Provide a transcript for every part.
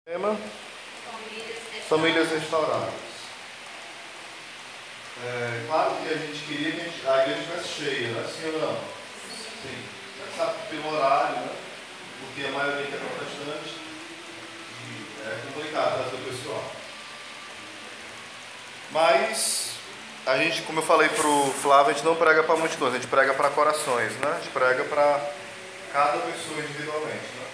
Tema: famílias restauradas. Claro que a gente queria que a igreja estivesse cheia, né? Sim ou não? Sim. Você sabe que pelo horário, né? Porque a maioria que é protestante, e é complicado trazer o pessoal. Mas a gente, como eu falei pro Flávio, a gente não prega para multidões, a gente prega para corações, né? A gente prega para cada pessoa individualmente, né?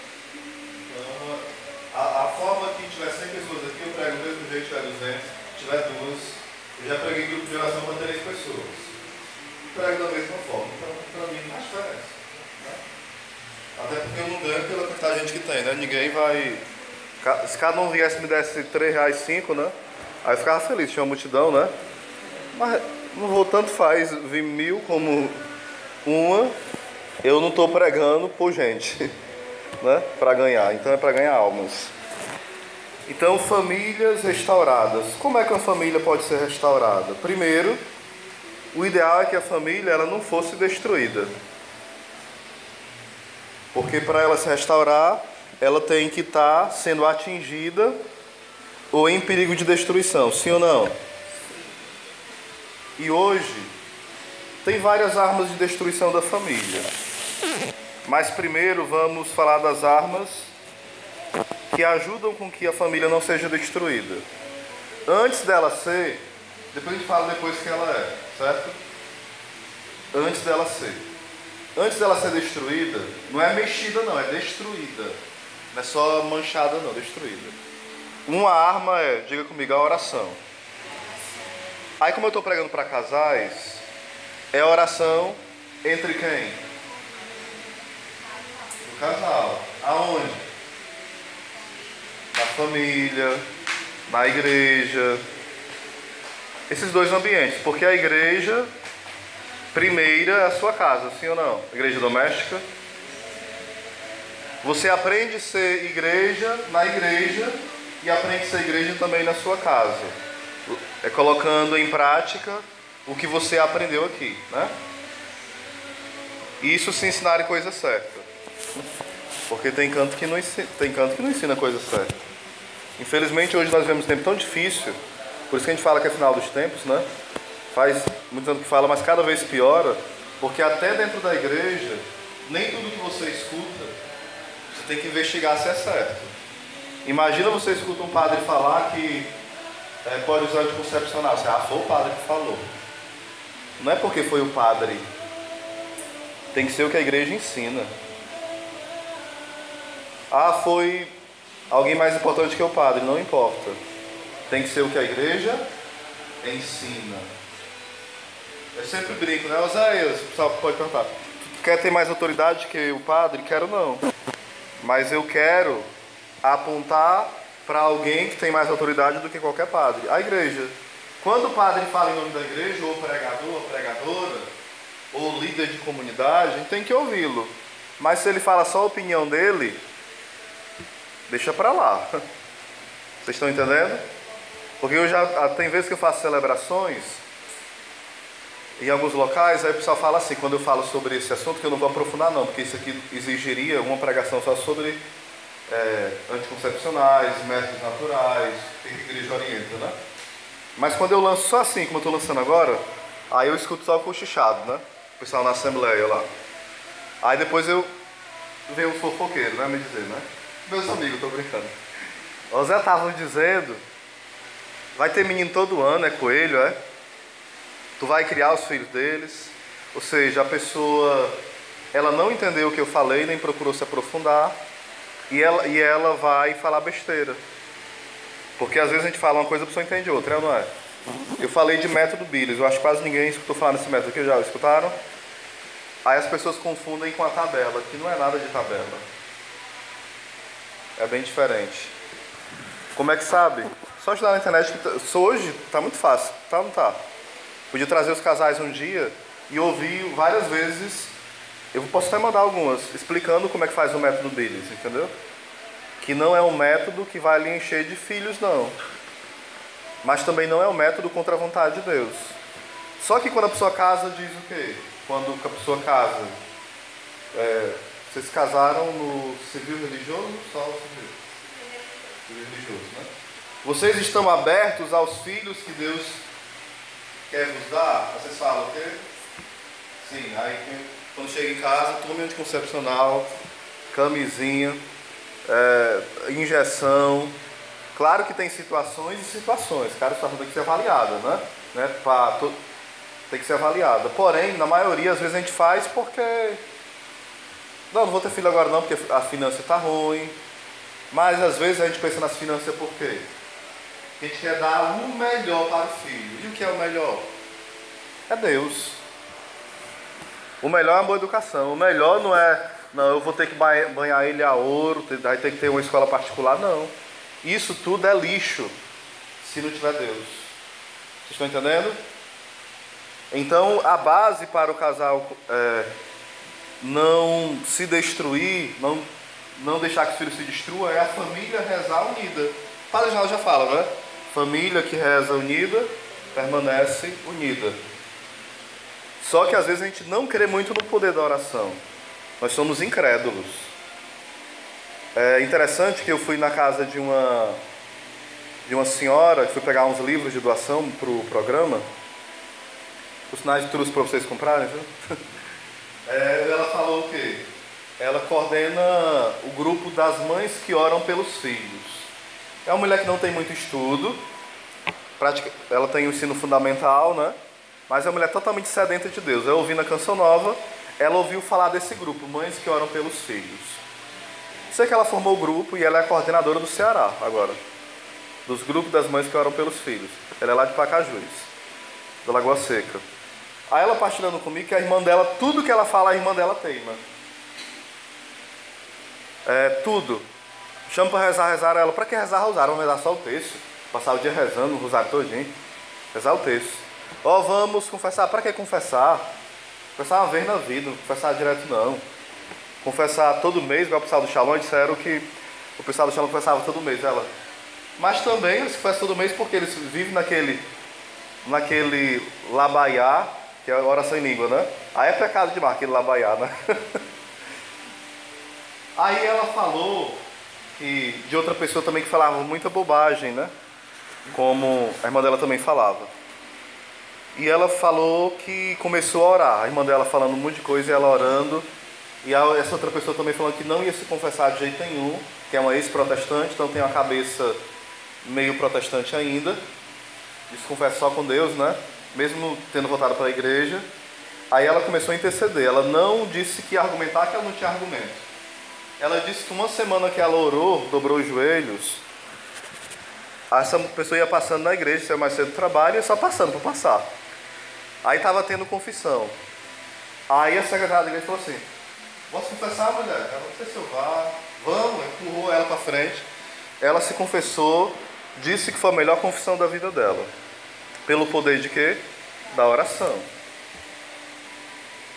Então, a forma que tiver 100 pessoas aqui, eu prego do mesmo jeito, tiver 200, tiver duas. Eu já preguei grupo de oração para 3 pessoas. Prego da mesma forma. Então, para mim, não faz diferença. Né? Até porque eu não ganho pela quantidade de gente que tem, né? Ninguém vai... Se cada um viesse e me desse R$3, 5, né? Aí eu ficava feliz, tinha uma multidão, né? Mas não vou, tanto faz vir 1000 como uma. Eu não estou pregando por gente, né? Para ganhar. Então é para ganhar almas. Então, famílias restauradas. Como é que uma família pode ser restaurada? Primeiro, o ideal é que a família ela não fosse destruída. Porque para ela se restaurar, ela tem que estar sendo atingida ou em perigo de destruição. Sim ou não? E hoje, tem várias armas de destruição da família. Mas primeiro vamos falar das armas que ajudam com que a família não seja destruída. Antes dela ser, depois a gente fala depois que ela é, certo? Antes dela ser. Antes dela ser destruída, não é mexida não, é destruída. Não é só manchada não, destruída. Uma arma é, diga comigo, a oração. Aí como eu estou pregando para casais, é a oração entre quem? O casal. Aonde? Na família, na igreja, esses dois ambientes, porque a igreja primeira é a sua casa, sim ou não? Igreja doméstica. Você aprende a ser igreja na igreja e aprende a ser igreja também na sua casa. É colocando em prática o que você aprendeu aqui, né? Isso se ensinar coisa certa. Porque tem canto que não ensina a coisa certa. Infelizmente hoje nós vivemos um tempo tão difícil, por isso que a gente fala que é final dos tempos, né? Faz muitos anos que fala, mas cada vez piora, porque até dentro da igreja, nem tudo que você escuta, você tem que investigar se é certo. Imagina você escuta um padre falar que pode usar anticoncepcional, você, foi o padre que falou. Não é porque foi o padre, tem que ser o que a igreja ensina. Foi alguém mais importante que o padre, não importa. Tem que ser o que a igreja ensina. Eu sempre brinco, né? Oséias, o pessoal pode perguntar, tu quer ter mais autoridade que o padre? Quero não. Mas eu quero apontar para alguém que tem mais autoridade do que qualquer padre. A igreja. Quando o padre fala em nome da igreja, ou pregador, ou pregadora, ou líder de comunidade, a gente tem que ouvi-lo. Mas se ele fala só a opinião dele, deixa pra lá. Vocês estão entendendo? Porque tem vezes que eu faço celebrações em alguns locais, aí o pessoal fala assim, quando eu falo sobre esse assunto, que eu não vou aprofundar não, porque isso aqui exigiria uma pregação só sobre anticoncepcionais, métodos naturais, que a igreja orienta, né? Mas quando eu lanço só assim, como eu estou lançando agora, aí eu escuto só o cochichado, né? O pessoal na assembleia lá. Aí depois veio o fofoqueiro, né? Me dizer, né? Meus amigos, tô brincando. O Zé estavam dizendo, vai ter menino todo ano, é coelho, é? Tu vai criar os filhos deles. Ou seja, a pessoa, ela não entendeu o que eu falei, nem procurou se aprofundar. E ela vai falar besteira. Porque às vezes a gente fala uma coisa e a pessoa entende outra, não é? Eu falei de método Billis, eu acho que quase ninguém escutou falar nesse método aqui, já escutaram? Aí as pessoas confundem com a tabela, que não é nada de tabela. É bem diferente. Como é que sabe? Só estudar na internet, que hoje tá muito fácil, tá ou não tá? Podia trazer os casais um dia e ouvir várias vezes, eu posso até mandar algumas, explicando como é que faz o método Billis, entendeu? Que não é um método que vai lhe encher de filhos, não. Mas também não é um método contra a vontade de Deus. Só que quando a pessoa casa, diz o quê? Quando a pessoa casa, vocês casaram no civil religioso ou só no civil? religioso, né? Vocês estão abertos aos filhos que Deus quer vos dar? Vocês falam o quê? Sim, aí quando chega em casa, tome anticoncepcional, camisinha, injeção. Claro que tem situações e situações, cada situação tem que ser avaliada, né? Tem que ser avaliada. Porém, na maioria, às vezes a gente faz porque... Não vou ter filho agora não, porque a finança está ruim. Mas às vezes a gente pensa nas finanças por quê? Porque a gente quer dar o melhor para o filho. E o que é o melhor? É Deus. O melhor é a boa educação. O melhor não é... Não, eu vou ter que banhar ele a ouro, aí tem que ter uma escola particular. Não. Isso tudo é lixo se não tiver Deus. Vocês estão entendendo? Então, a base para o casal não se destruir, não deixar que o filho se destrua, é a família rezar unida. O Padre Ginaldo já fala, né? Família que reza unida, permanece unida. Só que às vezes a gente não crê muito no poder da oração. Nós somos incrédulos. É interessante que eu fui na casa de uma senhora, que fui pegar uns livros de doação para o programa. Os sinais de trouxe para vocês comprarem, viu? Ela falou o quê? Ela coordena o grupo das mães que oram pelos filhos. É uma mulher que não tem muito estudo, ela tem o ensino fundamental, né? Mas é uma mulher totalmente sedenta de Deus. Eu ouvi na Canção Nova, ela ouviu falar desse grupo, Mães que Oram pelos Filhos. Sei que ela formou o grupo e ela é a coordenadora do Ceará agora, dos grupos das mães que oram pelos filhos. Ela é lá de Pacajus, da Lagoa Seca. Aí ela partilhando comigo que a irmã dela, tudo que ela fala, a irmã dela teima. Tudo. Chama para rezar ela. Para que rezar rosário? Vamos rezar só o texto. Passar o dia rezando, o rosário todinho. Rezar o texto. Vamos confessar. Para que confessar? Confessar uma vez na vida, não confessar direto não. Confessar todo mês, igual o pessoal do Shalom, disseram que o pessoal do Shalom confessava todo mês. Mas também eles confessam todo mês porque eles vivem naquele labaiá, que é a oração em língua, né? Aí é pecado demais, aquele labaiá, né? Aí ela falou de outra pessoa também que falava muita bobagem, né? Como a irmã dela também falava. E ela falou que começou a orar. A irmã dela falando um monte de coisa e ela orando. E essa outra pessoa também falando que não ia se confessar de jeito nenhum, que é uma ex-protestante, então tem uma cabeça meio protestante ainda. E se confessa só com Deus, né? Mesmo tendo voltado para a igreja. Aí ela começou a interceder. Ela não disse que ia argumentar, que ela não tinha argumento. Ela disse que uma semana que ela orou, dobrou os joelhos, essa pessoa ia passando na igreja, saiu mais cedo do trabalho, e só passando, para passar. Aí estava tendo confissão. Aí a secretária da igreja falou assim: posso confessar, mulher? Ela não sei se eu vá. Vamos, empurrou ela para frente. Ela se confessou, disse que foi a melhor confissão da vida dela. Pelo poder de quê? Da oração.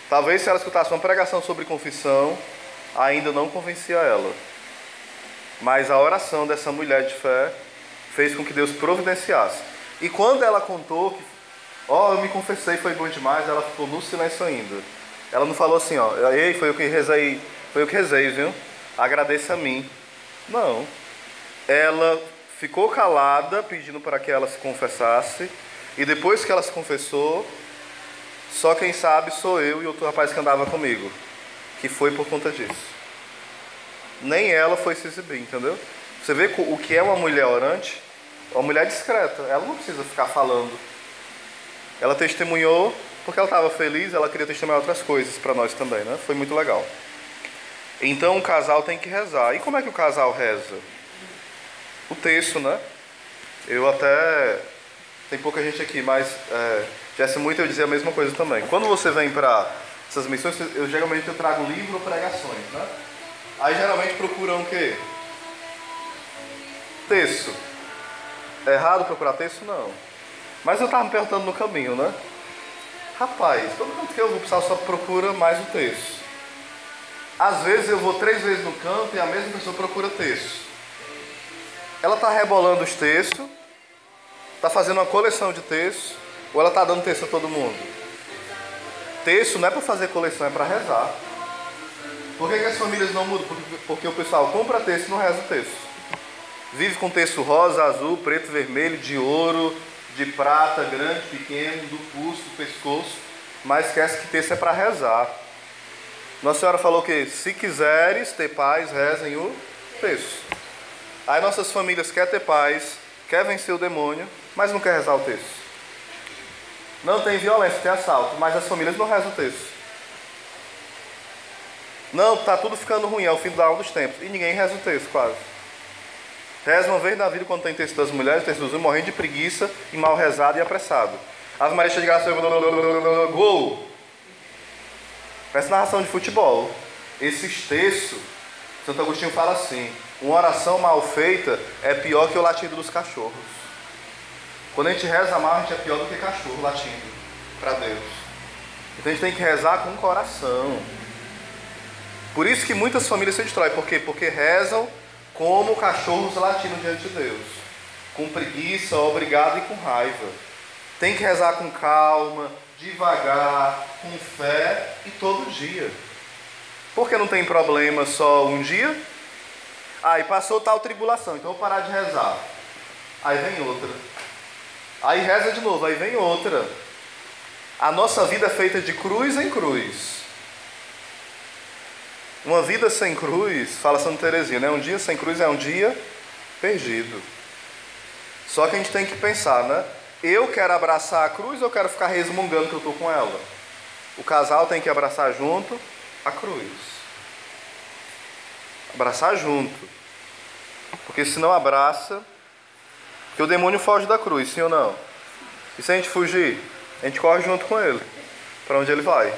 Talvez se ela escutasse uma pregação sobre confissão, ainda não convencia ela. Mas a oração dessa mulher de fé fez com que Deus providenciasse. E quando ela contou que, eu me confessei, foi bom demais, ela ficou no silêncio ainda. Ela não falou assim, ei, foi eu que rezei, viu? Agradeça a mim. Não. Ela ficou calada, pedindo para que ela se confessasse. E depois que ela se confessou, só quem sabe sou eu e outro rapaz que andava comigo, que foi por conta disso. Nem ela foi se exibir, entendeu? Você vê o que é uma mulher orante? Uma mulher discreta. Ela não precisa ficar falando. Ela testemunhou porque ela estava feliz, ela queria testemunhar outras coisas para nós também, né? Foi muito legal. Então o casal tem que rezar. E como é que o casal reza? O texto, né? Eu até... Tem pouca gente aqui, mas tivesse muito eu dizia a mesma coisa também. Quando você vem para essas missões, geralmente eu trago livro ou pregações, né? Aí geralmente procuram o quê? Texto. É errado procurar texto? Não. Mas eu estava me perguntando no caminho, né? Rapaz, todo mundo que eu vou, o pessoal só procura mais o texto. Às vezes eu vou 3 vezes no canto e a mesma pessoa procura texto. Ela está rebolando os textos, está fazendo uma coleção de textos, ou ela está dando texto a todo mundo? Texto não é para fazer coleção, é para rezar. Por que as famílias não mudam? Porque o pessoal compra texto e não reza o texto. Vive com terço rosa, azul, preto, vermelho, de ouro, de prata, grande, pequeno, do pulso, do pescoço, mas esquece que terço é para rezar. Nossa Senhora falou que se quiseres ter paz, rezem o terço. Aí nossas famílias querem ter paz, quer vencer o demônio, mas não quer rezar o terço. Não tem violência, tem assalto, mas as famílias não rezam o terço. Não, tá tudo ficando ruim, é o fim da hora dos tempos. E ninguém reza o terço, quase. Reza uma vez na vida quando tem terço das mulheres, terço dos homens, morrendo de preguiça e mal rezado e apressado. As Maria cheia de graça, gol! Parece narração de futebol. Esses terços, Santo Agostinho fala assim: uma oração mal feita é pior que o latido dos cachorros. Quando a gente reza mal, a gente é pior do que cachorro latindo para Deus. Então a gente tem que rezar com o coração. Por isso que muitas famílias se destroem. Por quê? Porque rezam como cachorros latindo diante de Deus, com preguiça, obrigado e com raiva. Tem que rezar com calma, devagar, com fé e todo dia. Porque não tem problema só um dia? Aí passou tal tribulação, então vou parar de rezar. Aí vem outra. Aí reza de novo, aí vem outra. A nossa vida é feita de cruz em cruz. Uma vida sem cruz, fala Santa Teresinha, né? Um dia sem cruz é um dia perdido. Só que a gente tem que pensar, né? Eu quero abraçar a cruz ou eu quero ficar resmungando que eu estou com ela? O casal tem que abraçar junto a cruz. Abraçar junto. Porque se não abraça, porque o demônio foge da cruz, sim ou não? E se a gente fugir, a gente corre junto com ele. Para onde ele vai?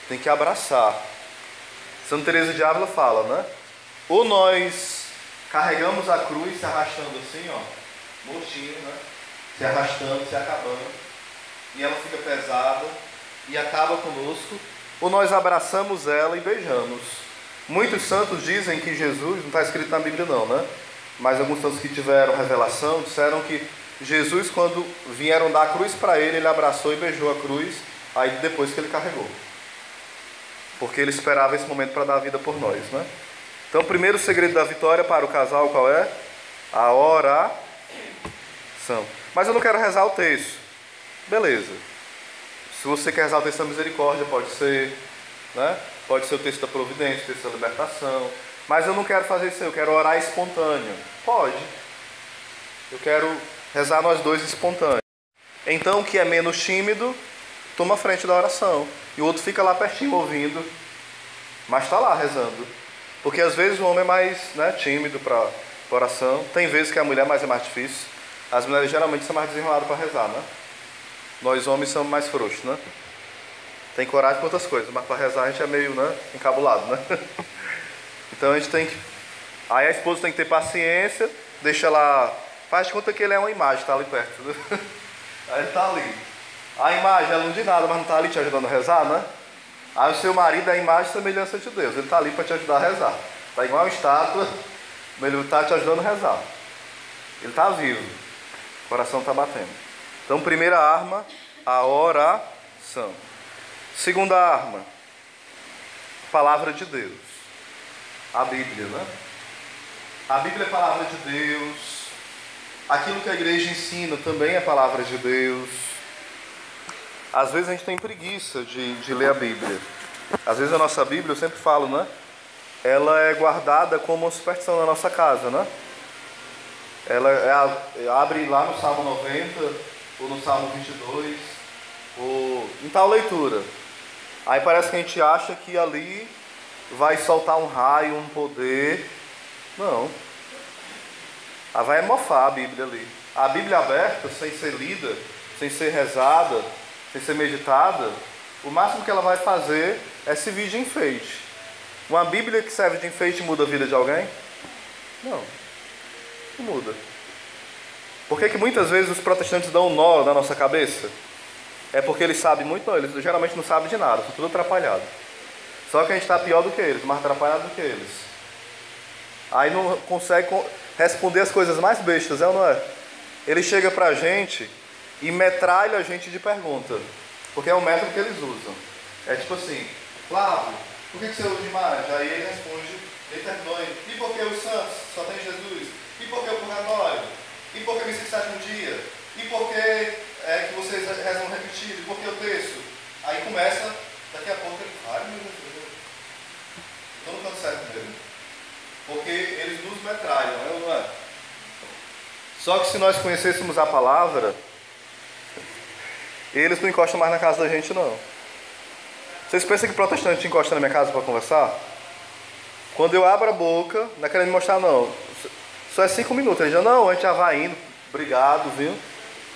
Tem que abraçar. Santa Teresa de Ávila fala, né? Ou nós carregamos a cruz se arrastando assim, ó, mortinho, né? Se arrastando, se acabando, e ela fica pesada e acaba conosco, ou nós abraçamos ela e beijamos. Muitos santos dizem que Jesus, não está escrito na Bíblia não, né? Mas alguns santos que tiveram revelação disseram que Jesus, quando vieram dar a cruz para ele, ele abraçou e beijou a cruz, aí depois que ele carregou. Porque ele esperava esse momento para dar a vida por nós, né? Então, o primeiro segredo da vitória para o casal, qual é? A oração. Mas eu não quero rezar o texto. Beleza. Se você quer rezar o texto da misericórdia, pode ser, né? Pode ser o texto da providência, o texto da libertação. Mas eu não quero fazer isso, eu quero orar espontâneo. Pode. Eu quero rezar nós dois espontâneo. Então, o que é menos tímido, toma a frente da oração. E o outro fica lá pertinho ouvindo, mas está lá rezando. Porque às vezes o homem é mais, né, tímido para oração. Tem vezes que a mulher é mais difícil. As mulheres geralmente são mais desenroladas para rezar, né? Nós homens somos mais frouxos, né? Tem coragem para outras coisas, mas para rezar a gente é meio, né, encabulado, né? Então a gente tem que... Aí a esposa tem que ter paciência, deixa lá... Faz de conta que ele é uma imagem, está ali perto, né? Aí ele está ali. A imagem, ela não diz nada, mas não está ali te ajudando a rezar, né? Aí o seu marido é a imagem e semelhança de Deus. Ele está ali para te ajudar a rezar. Está igual uma estátua, mas ele está te ajudando a rezar. Ele está vivo. O coração está batendo. Então, primeira arma, a oração. Segunda arma, a palavra de Deus. A Bíblia, né? A Bíblia é a palavra de Deus. Aquilo que a igreja ensina também é a palavra de Deus. Às vezes a gente tem preguiça de ler a Bíblia. Às vezes a nossa Bíblia, eu sempre falo, né? Ela é guardada como uma superstição na nossa casa, né? Ela abre lá no Salmo 90, ou no Salmo 22, ou em tal leitura. Aí parece que a gente acha que ali vai soltar um raio, um poder. Não. Ela vai mofar a Bíblia ali. A Bíblia aberta, sem ser lida, sem ser rezada, sem ser meditada, o máximo que ela vai fazer é servir de enfeite. Uma Bíblia que serve de enfeite muda a vida de alguém? Não. Não muda. Por que muitas vezes os protestantes dão um nó na nossa cabeça? É porque eles sabem muito? Não, eles geralmente não sabem de nada, estão tudo atrapalhado. Só que a gente está pior do que eles, mais atrapalhado do que eles. Aí não consegue responder as coisas mais bestas, é ou não é? Ele chega pra gente e metralha a gente de pergunta, porque é o método que eles usam. É tipo assim, Flávio, por que você usa imagem? Aí ele responde Ele terminou em, e por que os santos? Só tem Jesus. E por que o purgatório? E por que o missa de sétimo dia? E por que que vocês rezam repetido? E por que o texto? Aí começa, daqui a pouco ele fala, ai meu Deus, estou no canto certo mesmo. Porque eles nos metralham, não é? Só que se nós conhecêssemos a palavra, eles não encostam mais na casa da gente, não. Vocês pensam que protestante encosta na minha casa para conversar? Quando eu abro a boca, não é querendo me mostrar, não. Só é 5 minutos. Ele já, não, a gente já vai indo. Obrigado, viu?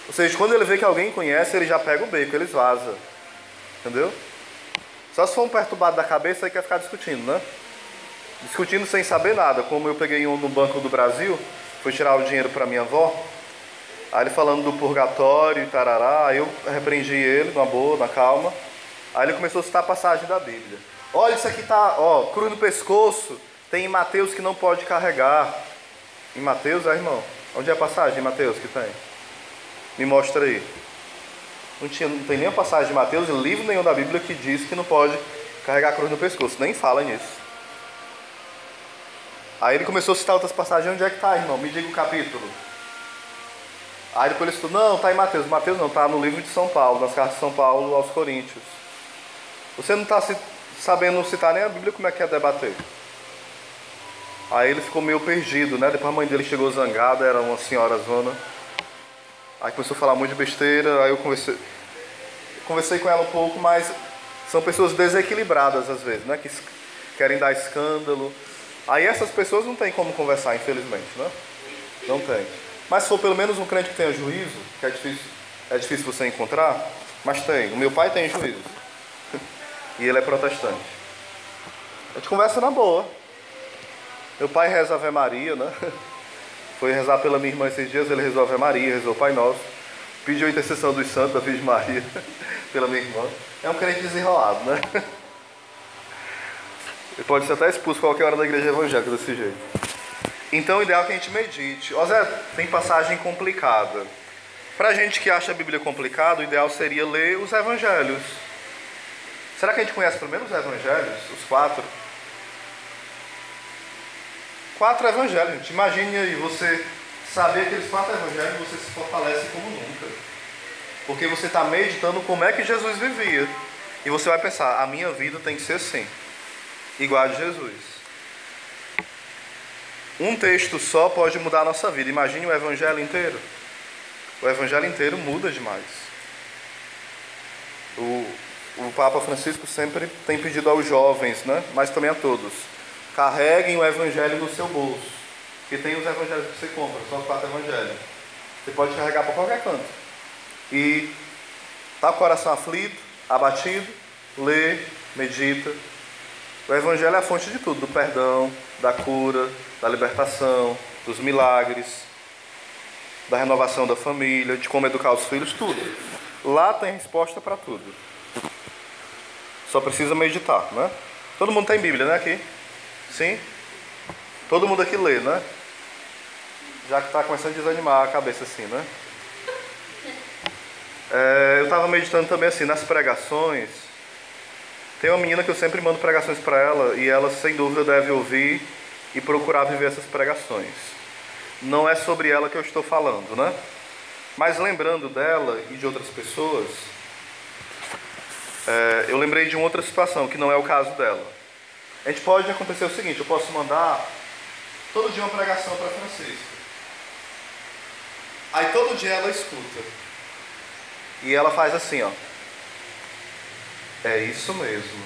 Ou seja, quando ele vê que alguém conhece, ele já pega o beco, eles vazam. Entendeu? Só se for um perturbado da cabeça, aí quer ficar discutindo, né? Discutindo sem saber nada. Como eu peguei um no Banco do Brasil, fui tirar o dinheiro para minha avó. Aí ele falando do purgatório e tarará. Aí eu repreendi ele, na boa, na calma. Aí ele começou a citar a passagem da Bíblia. Olha, isso aqui tá, ó, cruz no pescoço. Tem em Mateus que não pode carregar. Em Mateus, irmão? Onde é a passagem em Mateus que tem? Me mostra aí. Não tem nenhuma passagem de Mateus, livro nenhum da Bíblia que diz que não pode carregar a cruz no pescoço. Nem fala nisso. Aí ele começou a citar outras passagens. Onde é que tá, irmão? Me diga o capítulo. Aí depois ele estudou, não, tá em Mateus. Mateus não, tá no livro de São Paulo, nas cartas de São Paulo aos Coríntios. Você não está sabendo citar nem a Bíblia, como é que é debater? Aí ele ficou meio perdido, né? Depois a mãe dele chegou zangada, era uma senhora zona. Aí começou a falar muito de besteira, aí eu conversei com ela um pouco, mas são pessoas desequilibradas às vezes, né? Que querem dar escândalo. Aí essas pessoas não tem como conversar, infelizmente, né? Não tem. Mas se for pelo menos um crente que tenha juízo, que é difícil você encontrar, mas tem. O meu pai tem juízo. E ele é protestante. A gente conversa na boa. Meu pai reza Ave Maria, né? Foi rezar pela minha irmã esses dias, ele rezou Ave Maria, rezou o Pai Nosso. Pediu a intercessão dos santos, da Virgem Maria, pela minha irmã. É um crente desenrolado, né? Ele pode ser até expulso qualquer hora da igreja evangélica desse jeito. Então o ideal é que a gente medite. Ó Zé, tem passagem complicada. Pra gente que acha a Bíblia complicada, o ideal seria ler os evangelhos. Será que a gente conhece pelo menos os evangelhos? Os 4? 4 evangelhos, gente. Imagine aí você saber aqueles 4 evangelhos e você se fortalece como nunca. Porque você está meditando como é que Jesus vivia. E você vai pensar, a minha vida tem que ser assim. Igual a de Jesus. Um texto só pode mudar a nossa vida. Imagine o evangelho inteiro. O evangelho inteiro muda demais. O Papa Francisco sempre tem pedido aos jovens, né? Mas também a todos. Carreguem o evangelho no seu bolso. Que tem os evangelhos que você compra, são os 4 evangelhos. Você pode carregar para qualquer canto. E tá com o coração aflito, abatido, lê, medita. O evangelho é a fonte de tudo, do perdão, da cura, da libertação, dos milagres, da renovação da família, de como educar os filhos, tudo. Lá tem resposta para tudo. Só precisa meditar, né? Todo mundo tem Bíblia, né, aqui? Sim? Todo mundo aqui lê, né? Já que está começando a desanimar a cabeça assim, né? Eu estava meditando também assim, nas pregações. Tem uma menina que eu sempre mando pregações para ela e ela sem dúvida deve ouvir e procurar viver essas pregações. Não é sobre ela que eu estou falando, né? Mas lembrando dela e de outras pessoas, eu lembrei de uma outra situação que não é o caso dela. A gente pode acontecer o seguinte, eu posso mandar todo dia uma pregação para Francisca. Aí todo dia ela escuta. E ela faz assim, ó. É isso mesmo.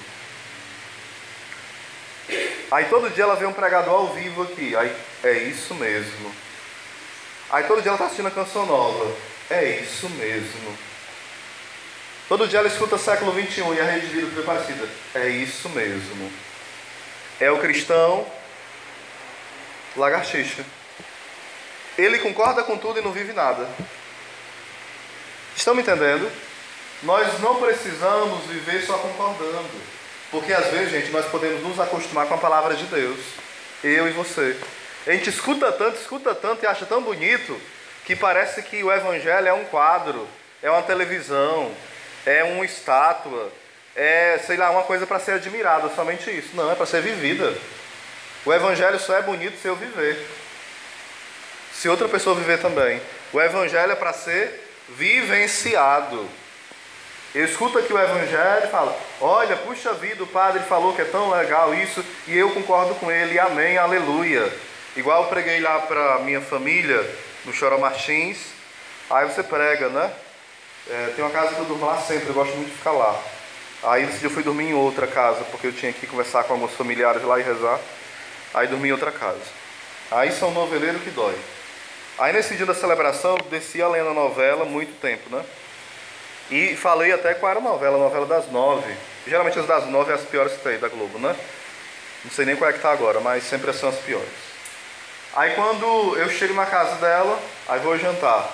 Aí todo dia ela vê um pregador ao vivo aqui. Aí, é isso mesmo. Aí todo dia ela está assistindo a canção nova. É isso mesmo. Todo dia ela escuta século XXI e a rede de vida foi parecida. É isso mesmo. É o cristão lagartixa. Ele concorda com tudo e não vive nada. Estão me entendendo? Nós não precisamos viver só concordando. Porque às vezes, gente, nós podemos nos acostumar com a palavra de Deus. Eu e você. A gente escuta tanto e acha tão bonito que parece que o evangelho é um quadro, é uma televisão, é uma estátua, é, sei lá, uma coisa para ser admirada, somente isso. Não, é para ser vivida. O evangelho só é bonito se eu viver. Se outra pessoa viver também. O evangelho é para ser vivenciado. Eu escuto aqui o evangelho e falo: olha, puxa vida, o padre falou que é tão legal isso, e eu concordo com ele, amém, aleluia. Igual eu preguei lá para minha família, no Chora Martins. Aí você prega, né? Tem uma casa que eu durmo lá sempre, eu gosto muito de ficar lá. Aí esse dia eu fui dormir em outra casa, porque eu tinha que conversar com alguns familiares lá e rezar. Aí dormi em outra casa. Aí são noveleiro que dói. Aí nesse dia da celebração, eu desci além da novela, muito tempo, né? E falei até qual era a novela das 9. Geralmente as das 9 é as piores que tem da Globo, né? Não sei nem qual é que tá agora, mas sempre são as piores. Aí quando eu chego na casa dela, aí vou jantar.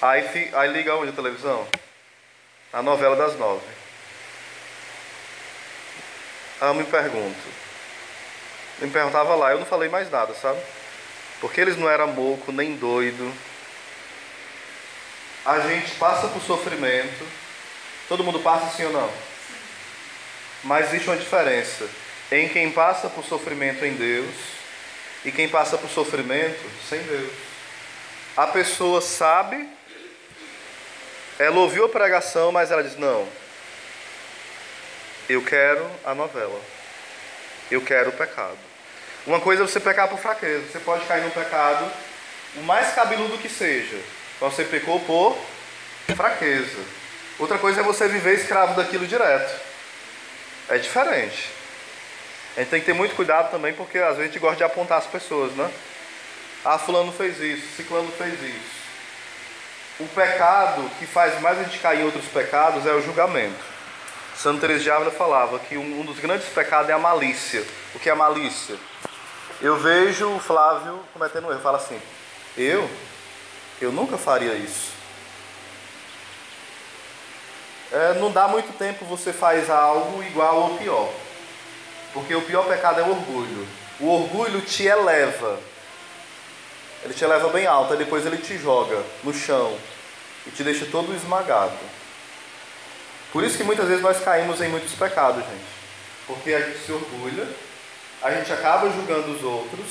Aí liga onde a televisão? A novela das 9. Aí eu me perguntava lá, eu não falei mais nada, sabe? Porque eles não eram moco, nem doido. A gente passa por sofrimento. Todo mundo passa, sim ou não? Mas existe uma diferença em quem passa por sofrimento em Deus e quem passa por sofrimento sem Deus. A pessoa sabe, ela ouviu a pregação, mas ela diz: não, eu quero a novela, eu quero o pecado. Uma coisa é você pecar por fraqueza. Você pode cair num pecado, o mais cabeludo que seja, então você pecou por fraqueza. Outra coisa é você viver escravo daquilo direto. É diferente. A gente tem que ter muito cuidado também, porque às vezes a gente gosta de apontar as pessoas, né? Ah, fulano fez isso, ciclano fez isso. O pecado que faz mais a gente cair em outros pecados é o julgamento. Santa Teresa de Ávila falava que um dos grandes pecados é a malícia. O que é a malícia? Eu vejo o Flávio cometendo um erro, fala assim: eu nunca faria isso. Não dá muito tempo você faz algo igual ou pior. Porque o pior pecado é o orgulho. O orgulho te eleva. Ele te eleva bem alto, e depois ele te joga no chão e te deixa todo esmagado. Por isso que muitas vezes nós caímos em muitos pecados, gente. Porque a gente se orgulha, a gente acaba julgando os outros.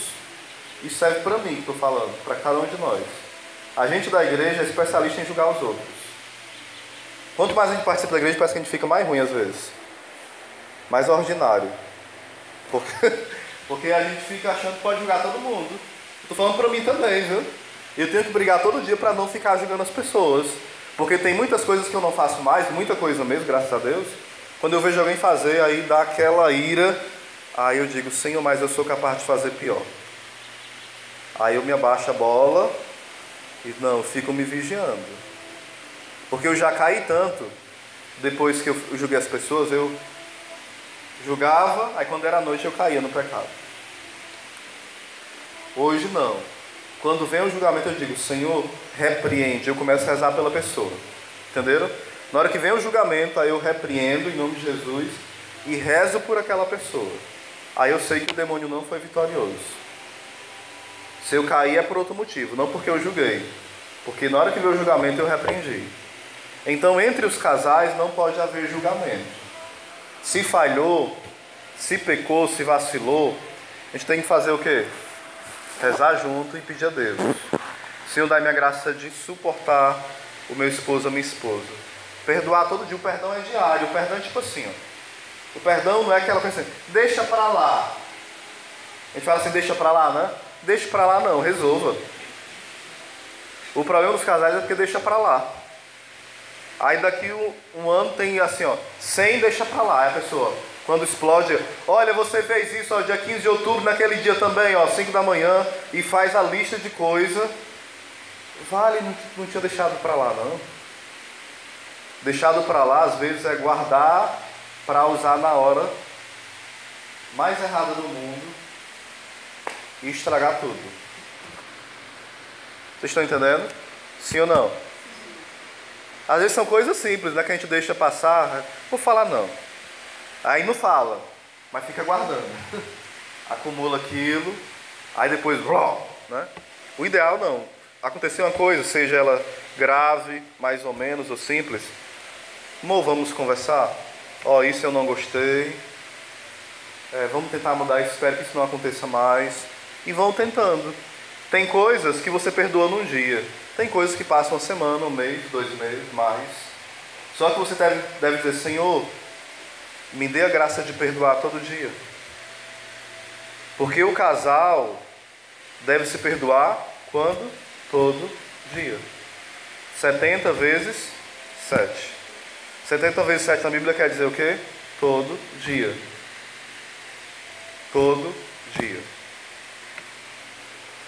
Isso serve para mim, que estou falando, para cada um de nós. A gente da igreja é especialista em julgar os outros. Quanto mais a gente participa da igreja, parece que a gente fica mais ruim às vezes. Mais ordinário. Porque a gente fica achando que pode julgar todo mundo. Estou falando para mim também, viu? Eu tenho que brigar todo dia para não ficar julgando as pessoas. Porque tem muitas coisas que eu não faço mais, muita coisa mesmo, graças a Deus. Quando eu vejo alguém fazer, aí dá aquela ira. Aí eu digo: Senhor, mas eu sou capaz de fazer pior. Aí eu me abaixo a bola e não, fico me vigiando. Porque eu já caí tanto. Depois que eu julguei as pessoas, eu julgava, aí quando era noite eu caía no pecado. Hoje não. Quando vem o julgamento eu digo: Senhor, repreende. Eu começo a rezar pela pessoa. Entenderam? Na hora que vem o julgamento, aí eu repreendo em nome de Jesus e rezo por aquela pessoa. Aí eu sei que o demônio não foi vitorioso. Se eu cair é por outro motivo, não porque eu julguei. Porque na hora que veio o julgamento eu repreendi. Então entre os casais não pode haver julgamento. Se falhou, se pecou, se vacilou, a gente tem que fazer o quê? Rezar junto e pedir a Deus: Senhor, dá-me a graça de suportar o meu esposo, a minha esposa. Perdoar todo dia. O perdão é diário. O perdão é tipo assim, ó. O perdão não é aquela coisa assim: deixa pra lá. A gente fala assim: deixa pra lá, né? Deixa pra lá não, resolva. O problema dos casais é porque deixa pra lá. Aí daqui um ano tem assim, ó, 100 deixa pra lá. Aí a pessoa, quando explode: olha, você fez isso, ó, dia 15 de outubro, naquele dia também, ó, 5 da manhã, e faz a lista de coisa. Vale, não tinha deixado pra lá, não. Deixado pra lá, às vezes, é guardar para usar na hora mais errada do mundo e estragar tudo. Vocês estão entendendo? Sim ou não? Às vezes são coisas simples, né, que a gente deixa passar. Vou falar não. Aí não fala, mas fica guardando. Acumula aquilo, aí depois, né? O ideal não. Aconteceu uma coisa, seja ela grave, mais ou menos, ou simples. Amor, vamos conversar? Ó, isso eu não gostei. Vamos tentar mudar isso, espero que isso não aconteça mais. E vão tentando. Tem coisas que você perdoa num dia. Tem coisas que passam uma semana, um mês, 2 meses, mais. Só que você deve dizer, Senhor, me dê a graça de perdoar todo dia. Porque o casal deve se perdoar quando? Todo dia. 70 vezes 7. 70 vezes 7 na Bíblia quer dizer o quê? Todo dia. Todo dia.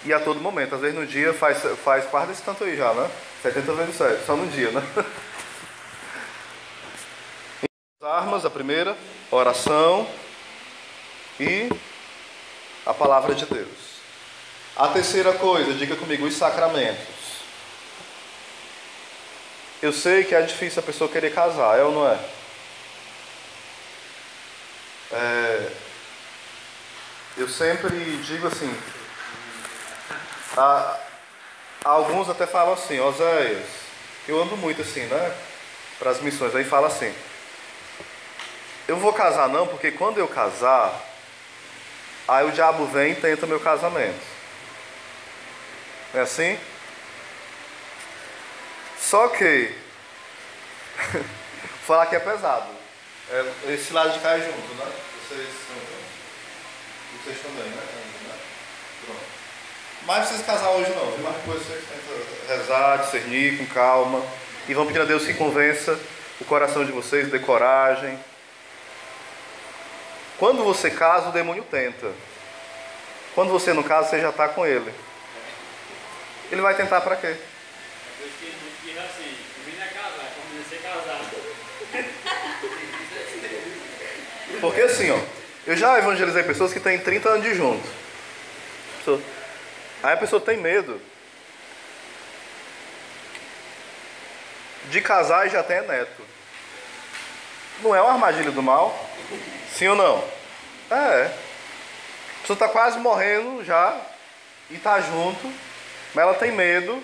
E a todo momento. Às vezes no dia faz parte desse tanto aí já, né? 70 vezes 7, só no dia, né? As armas, a primeira, oração e a palavra de Deus. A terceira coisa, diga comigo, os sacramentos. Eu sei que é difícil a pessoa querer casar, é ou não é? Eu sempre digo assim, alguns até falam assim, Oséias, eu ando muito assim, né? Para as missões, aí fala assim, eu vou casar não, porque quando eu casar, aí o diabo vem e tenta meu casamento. É assim? Só que, vou falar que é pesado. Esse lado de cá é junto, né? Vocês também, né? Pronto. Mas não precisa casar hoje não, mas depois vocês tentam rezar, discernir com calma. E vão pedir a Deus que convença o coração de vocês, dê coragem. Quando você casa, o demônio tenta. Quando você não casa, você já está com ele. Ele vai tentar para quê? Porque assim, ó, eu já evangelizei pessoas que têm 30 anos de junto. Aí a pessoa tem medo de casar e já tem neto. Não é uma armadilha do mal? Sim ou não? A pessoa está quase morrendo já e está junto, mas ela tem medo.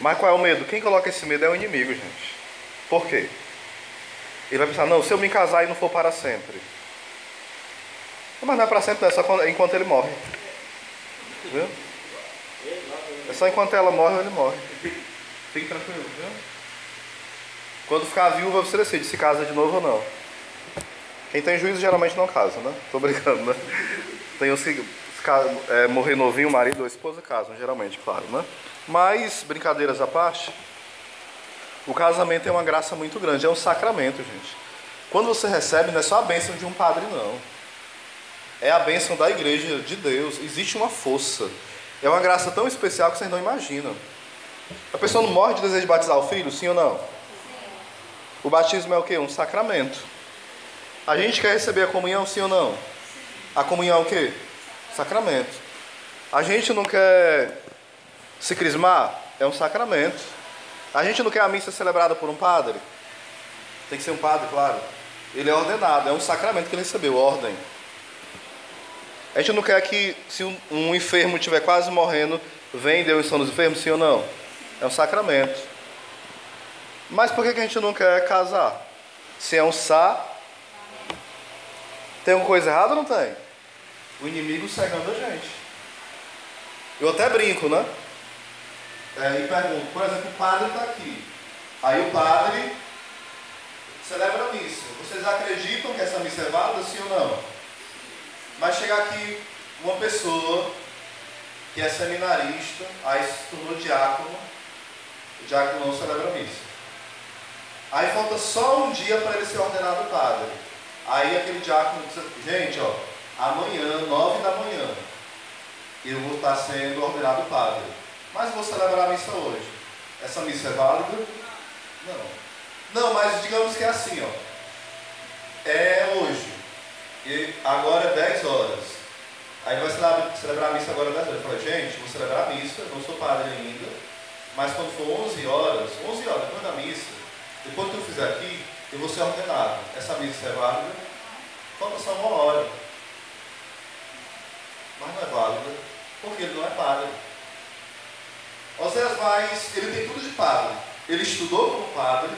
Mas qual é o medo? Quem coloca esse medo é o inimigo, gente. Por quê? Ele vai pensar, não, se eu me casar e não for para sempre. Mas não é para sempre, não, é só enquanto ele morre. Viu? É só enquanto ela morre ou ele morre. Fique tranquilo, viu? Quando ficar viúva, você decide se casa de novo ou não. Quem tem juízo geralmente não casa, né? Tô brincando, né? Tem os que morrer novinho, o marido ou a esposa casam, geralmente, claro, né? Mas, brincadeiras à parte, o casamento é uma graça muito grande, é um sacramento, gente. Quando você recebe, não é só a bênção de um padre, não. É a bênção da igreja de Deus. Existe uma força. É uma graça tão especial que vocês não imaginam. A pessoa não morre de desejo de batizar o filho, sim ou não? Sim. O batismo é o quê? Um sacramento. A gente quer receber a comunhão, sim ou não? Sim. A comunhão é o quê? Sacramento. A gente não quer se crismar? É um sacramento. A gente não quer a missa celebrada por um padre? Tem que ser um padre, claro. Ele é ordenado, é um sacramento que ele recebeu, ordem. A gente não quer que, se um enfermo estiver quase morrendo, venha e dê unção nos enfermos, sim ou não? É um sacramento. Mas por que a gente não quer casar? Se é um tem alguma coisa errada ou não tem? O inimigo cegando a gente. Eu até brinco, né? E pergunto, por exemplo, o padre está aqui. Aí o padre celebra a missa. Vocês acreditam que essa missa é válida, sim ou não? Mas chegar aqui uma pessoa que é seminarista, aí se tornou diácono, o diácono não celebra a missa. Aí falta só um dia para ele ser ordenado padre. Aí aquele diácono diz, gente, ó, amanhã, 9 da manhã, eu vou estar sendo ordenado padre. Mas vou celebrar a missa hoje. Essa missa é válida? Não. Não, mas digamos que é assim, ó. É hoje. E agora é 10 horas. Aí vai celebrar a missa agora 10 horas. Eu falei, gente, vou celebrar a missa, não sou padre ainda. Mas quando for 11 horas, depois da missa, depois que eu fizer aqui, eu vou ser ordenado. Essa missa é válida? Falta só 1 hora. Mas não é válida, porque ele não é padre. Oséias, mas ele tem tudo de padre. Ele estudou como padre,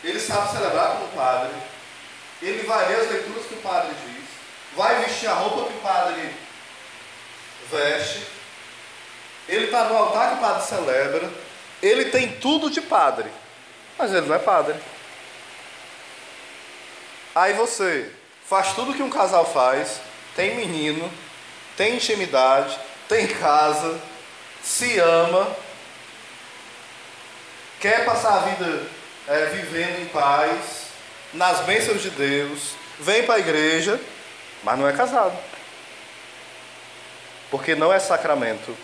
ele sabe celebrar como padre, ele vai ler as leituras que o padre diz, vai vestir a roupa que o padre veste, ele está no altar que o padre celebra, ele tem tudo de padre, mas ele não é padre. Aí você faz tudo que um casal faz, tem menino, tem intimidade, tem casa, se ama, quer passar a vida vivendo em paz, nas bênçãos de Deus, vem para a igreja, mas não é casado. Porque não é sacramento.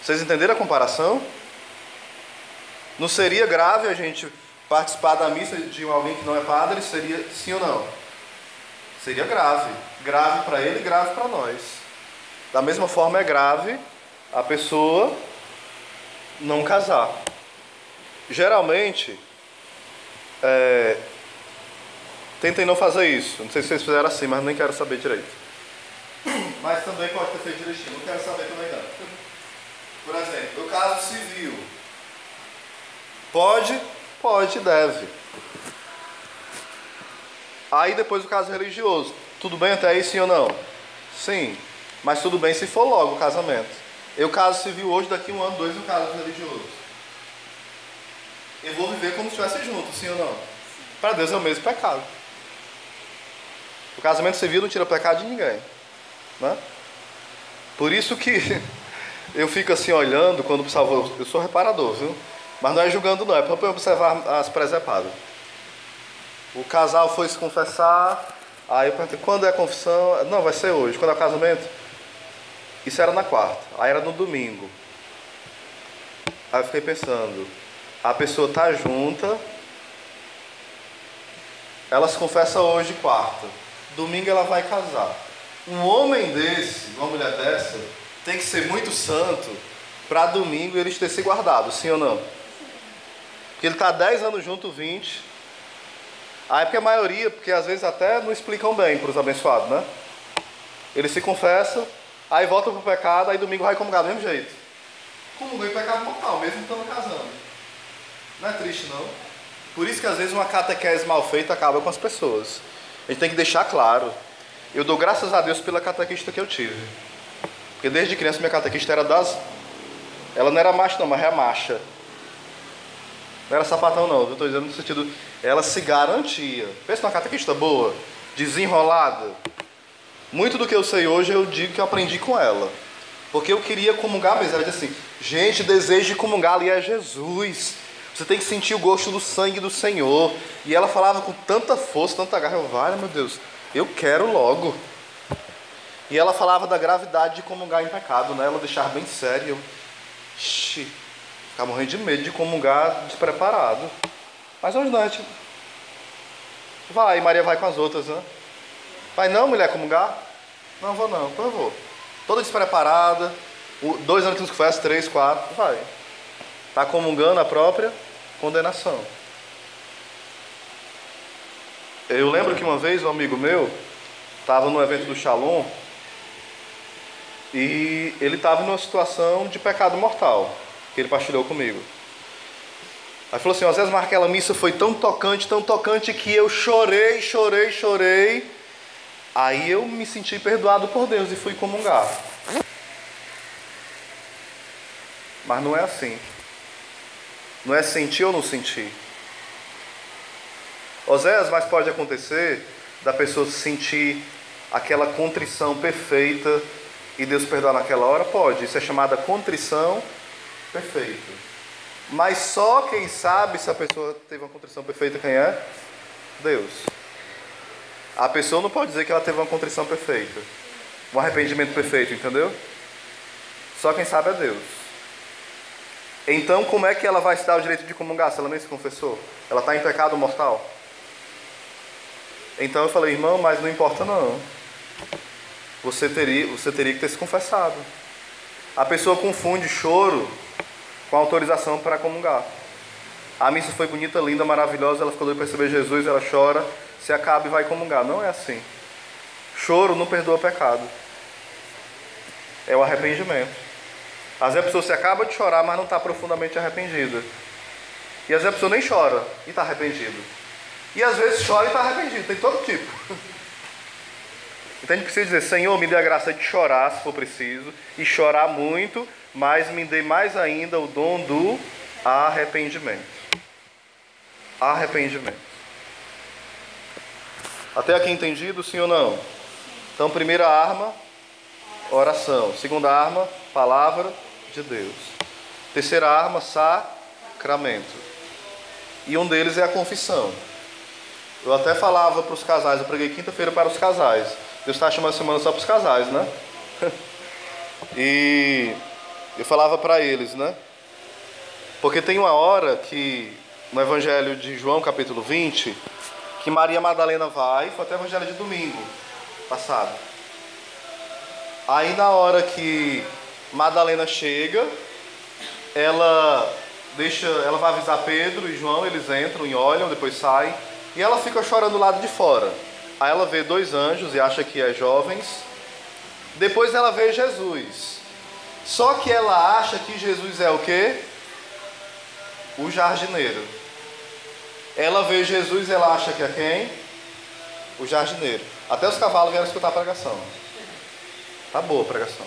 Vocês entenderam a comparação? Não seria grave a gente participar da missa de alguém que não é padre? Seria sim ou não? Seria grave. Grave para ele e grave para nós. Da mesma forma é grave a pessoa não casar. Geralmente, tentem não fazer isso. Não sei se vocês fizeram assim, mas nem quero saber direito. Mas também pode ter feito direitinho. Não quero saber também não. Por exemplo, o caso civil. Pode? Pode, deve. Aí depois o caso religioso. Tudo bem até aí, sim ou não? Sim. Mas tudo bem se for logo o casamento. Eu caso civil hoje, daqui 1 ano, 2, no caso religioso. Eu vou viver como se estivesse junto, sim ou não? Para Deus é o mesmo pecado. O casamento civil não tira pecado de ninguém, né? Por isso que eu fico assim olhando quando o pessoal... Eu sou reparador, viu? Mas não é julgando não, é para observar as presepadas. O casal foi se confessar, aí eu perguntei, quando é a confissão? Não, vai ser hoje. Quando é o casamento? Isso era na quarta, aí era no domingo. Aí eu fiquei pensando, a pessoa está junta, ela se confessa hoje quarta, domingo ela vai casar. Um homem desse, uma mulher dessa, tem que ser muito santo para domingo eles terem se guardado, sim ou não? Porque ele está 10 anos junto, 20. Aí porque a maioria, porque às vezes até não explicam bem para os abençoados, né? Eles se confessam, aí voltam para o pecado, aí domingo vai comungar do mesmo jeito. Comungou em pecado mortal, mesmo estando casando. Não é triste não? Por isso que às vezes uma catequese mal feita acaba com as pessoas. A gente tem que deixar claro. Eu dou graças a Deus pela catequista que eu tive. Porque desde criança minha catequista era das... Ela não era macho não, mas é macha. Não era sapatão não, eu estou dizendo no sentido... Ela se garantia. Pensa numa catequista boa, desenrolada. Muito do que eu sei hoje eu digo que eu aprendi com ela. Porque eu queria comungar mesmo. Ela dizia assim, gente, desejo de comungar ali é Jesus. Você tem que sentir o gosto do sangue do Senhor. E ela falava com tanta força, tanta garra. Eu, vale, meu Deus, eu quero logo. E ela falava da gravidade de comungar em pecado, né? Ela deixava bem sério. Ficava morrendo de medo de comungar despreparado. Mas hoje não, tipo... Vai, Maria vai com as outras, né? Vai não, mulher, comungar? Não, vou não, então eu vou. Toda despreparada, 2 anos que nos confessa, 3, 4, vai. Está comungando a própria condenação. Eu lembro que uma vez um amigo meu estava no evento do Shalom e ele estava numa situação de pecado mortal, que ele partilhou comigo. Aí falou assim, às vezes aquela missa foi tão tocante que eu chorei. Aí eu me senti perdoado por Deus e fui comungar. Mas não é assim. Não é sentir ou não sentir. Oséias, mas pode acontecer da pessoa sentir aquela contrição perfeita e Deus perdoar naquela hora? Pode. Isso é chamada contrição perfeita. Mas só quem sabe se a pessoa teve uma contrição perfeita, quem é? Deus. A pessoa não pode dizer que ela teve uma contrição perfeita, um arrependimento perfeito, entendeu? Só quem sabe é Deus. Então como é que ela vai se dar o direito de comungar se ela nem se confessou? Ela está em pecado mortal? Então eu falei, irmão, mas não importa não. Você teria que ter se confessado. A pessoa confunde choro com autorização para comungar. A missa foi bonita, linda, maravilhosa, ela ficou doida para receber Jesus, ela chora, se acaba e vai comungar. Não é assim. Choro não perdoa pecado. É o arrependimento. Às vezes a pessoa se acaba de chorar, mas não está profundamente arrependida. E às vezes a pessoa nem chora e está arrependida. E às vezes chora e está arrependido. Tem todo tipo. Então a gente precisa dizer, Senhor, me dê a graça de chorar, se for preciso, e chorar muito, mas me dê mais ainda o dom do arrependimento. Arrependimento. Até aqui entendido, sim ou não? Então, primeira arma, oração. Segunda arma, palavra de Deus. Terceira arma, sacramento. E um deles é a confissão. Eu até falava para os casais, eu preguei quinta-feira para os casais. Deus está chamando a semana só para os casais, né? E eu falava para eles, né? Porque tem uma hora que, no Evangelho de João, capítulo 20, que Maria Madalena vai, foi até o Evangelho de domingo passado. Aí na hora que Madalena chega, ela vai avisar Pedro e João, eles entram e olham, depois saem, e ela fica chorando do lado de fora. Aí ela vê 2 anjos e acha que é jovens. Depois ela vê Jesus. Só que ela acha que Jesus é o quê? O jardineiro. Ela vê Jesus e ela acha que é quem? O jardineiro. Até os cavalos vieram escutar a pregação. Tá boa a pregação.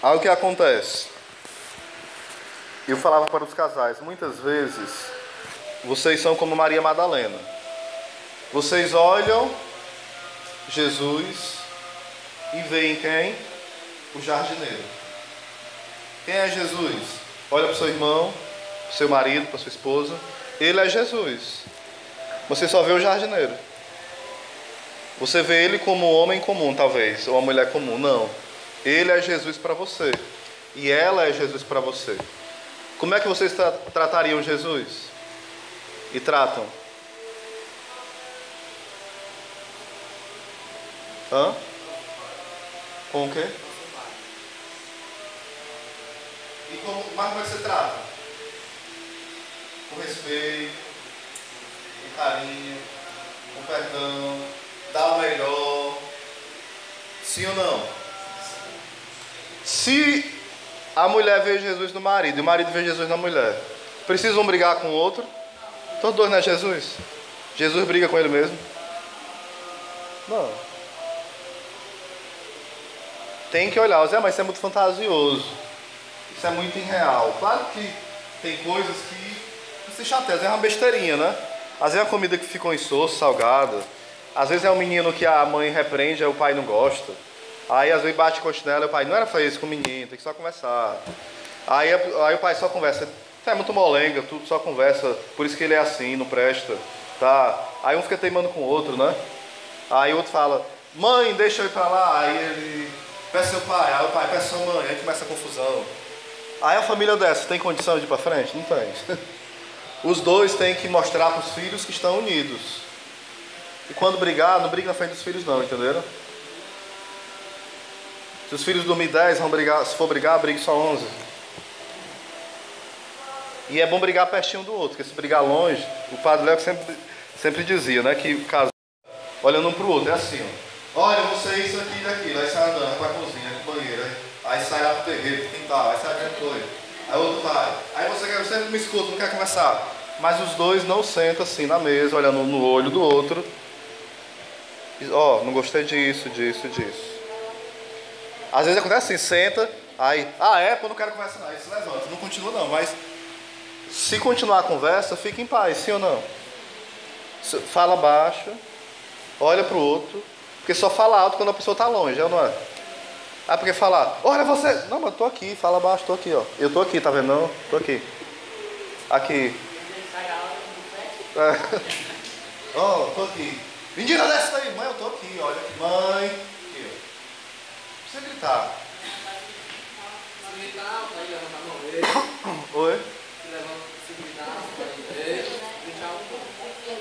Aí o que acontece? Eu falava para os casais, muitas vezes vocês são como Maria Madalena. Vocês olham Jesus e veem quem? O jardineiro. Quem é Jesus? Olha para o seu irmão, para o seu marido, para a sua esposa. Ele é Jesus. Você só vê o jardineiro. Você vê ele como um homem comum, talvez, ou uma mulher comum. Não. Ele é Jesus para você. E ela é Jesus para você. Como é que vocês tratariam Jesus? E tratam? Hã? Com o quê? Mas como é que você trata? Com respeito, com carinho, com perdão, dá o melhor. Sim ou não? Se a mulher vê Jesus no marido e o marido vê Jesus na mulher, precisam brigar com o outro? Todos dois não é Jesus? Jesus briga com ele mesmo? Não. Tem que olhar, Zé, mas isso é muito fantasioso. Isso é muito irreal. Claro que tem coisas que você chateia, às vezes é uma besteirinha, né? Às vezes é uma comida que ficou insossa, salgada. Às vezes é um menino que a mãe repreende e o pai não gosta. Aí às vezes bate com a chinela e o pai, não era fazer isso com o menino, tem que só conversar. Aí o pai só conversa, é muito molenga, tudo só conversa, por isso que ele é assim, não presta, tá? Aí um fica teimando com o outro, né? Aí o outro fala, mãe, deixa eu ir pra lá. Aí ele, peça seu pai, aí o pai, peça sua mãe, aí começa a confusão. Aí a família dessa tem condição de ir pra frente? Não tem. Os dois têm que mostrar pros filhos que estão unidos. E quando brigar, não briga na frente dos filhos não, entenderam? Se os filhos dormir 10, vão brigar, se for brigar, brigue só 11. E é bom brigar pertinho do outro, porque se brigar longe, o padre Léo sempre dizia, né, que o casal olhando um pro outro, é assim, ó. Olha, eu vou sair isso aqui e daquilo, aí sai andando, vai pra cozinha, vai pro banheiro, aí sai lá pro terreiro, pro quintal, aí sai adiantou, aí o outro vai. Aí você sempre me escuta, não quer conversar. Mas os dois não sentam assim na mesa, olhando no olho do outro. Ó, não gostei disso. Às vezes acontece assim, senta, aí, pô, não quero conversar não, aí se levanta, não continua não, mas se continuar a conversa, fica em paz, sim ou não? Fala baixo, olha pro outro, porque só fala alto quando a pessoa tá longe, é ou não é? Ah, porque falar, olha você, não, mas eu tô aqui, fala baixo, tô aqui, ó, eu tô aqui, tá vendo não? Tô aqui, aqui, ó, tô aqui, mentira dessa daí, mãe, eu tô aqui, olha aqui, mãe, aqui, ó. Não precisa gritar. Oi?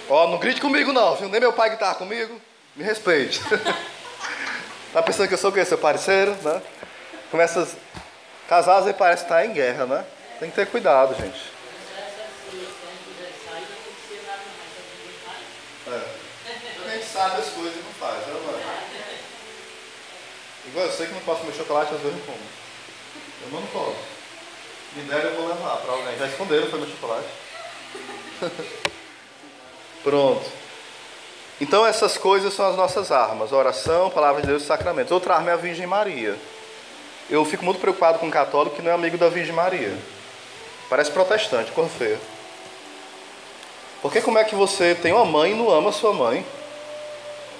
Ó, não grite comigo não, viu? Nem meu pai gritar comigo. Me respeite. Tá pensando que eu sou o quê? Seu parceiro, né? Começa a casar, às vezes parece estar em guerra, né? Tem que ter cuidado, gente. A gente sabe as coisas e não faz, né, mano? Igual eu sei que não posso comer chocolate, às vezes eu como. Eu não posso. Me der eu vou levar pra alguém. Já esconderam foi meu chocolate. Pronto. Então essas coisas são as nossas armas: oração, palavra de Deus e sacramentos. Outra arma é a Virgem Maria. Eu fico muito preocupado com um católico que não é amigo da Virgem Maria. Parece protestante, cor feia. Porque como é que você tem uma mãe e não ama sua mãe?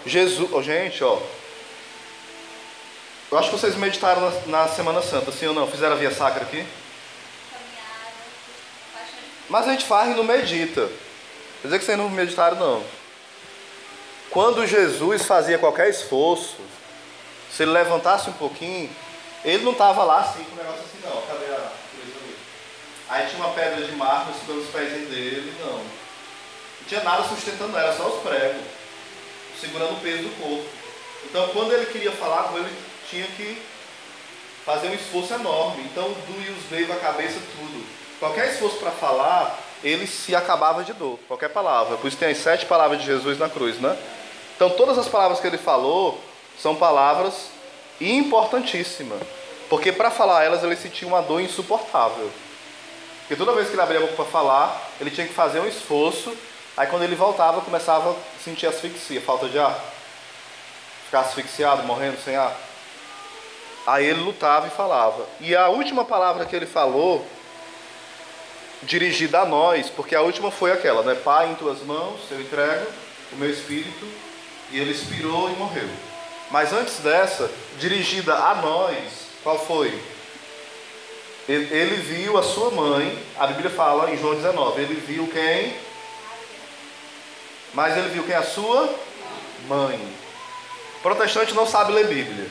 Jesus, gente, ó. Eu acho que vocês meditaram na Semana Santa, sim ou não? Fizeram a via sacra aqui? Mas a gente faz e não medita. Quer dizer que vocês não meditaram, não. Quando Jesus fazia qualquer esforço, se ele levantasse um pouquinho, ele não estava lá assim, com o negócio assim, não. Cadê a coisa ali? Aí tinha uma pedra de mármore pelos pés dele, não. Não tinha nada sustentando, era só os pregos, segurando o peso do corpo. Então, quando ele queria falar com ele, tinha que fazer um esforço enorme. Então, doía os dedos, a cabeça, tudo. Qualquer esforço para falar, ele se acabava de dor. Qualquer palavra. Por isso tem as 7 palavras de Jesus na cruz, né? Então, todas as palavras que ele falou são palavras importantíssimas. Porque para falar elas, ele sentia uma dor insuportável. Porque toda vez que ele abria a boca para falar, ele tinha que fazer um esforço. Aí quando ele voltava, começava a sentir asfixia, falta de ar. Ficar asfixiado, morrendo sem ar. Aí ele lutava e falava. E a última palavra que ele falou, dirigida a nós, porque a última foi aquela, né? Pai, em tuas mãos eu entrego o meu espírito. E ele expirou e morreu. Mas antes dessa, dirigida a nós, qual foi? Ele viu a sua mãe, a Bíblia fala em João 19, ele viu quem? Mas ele viu quem? A sua mãe. O protestante não sabe ler Bíblia,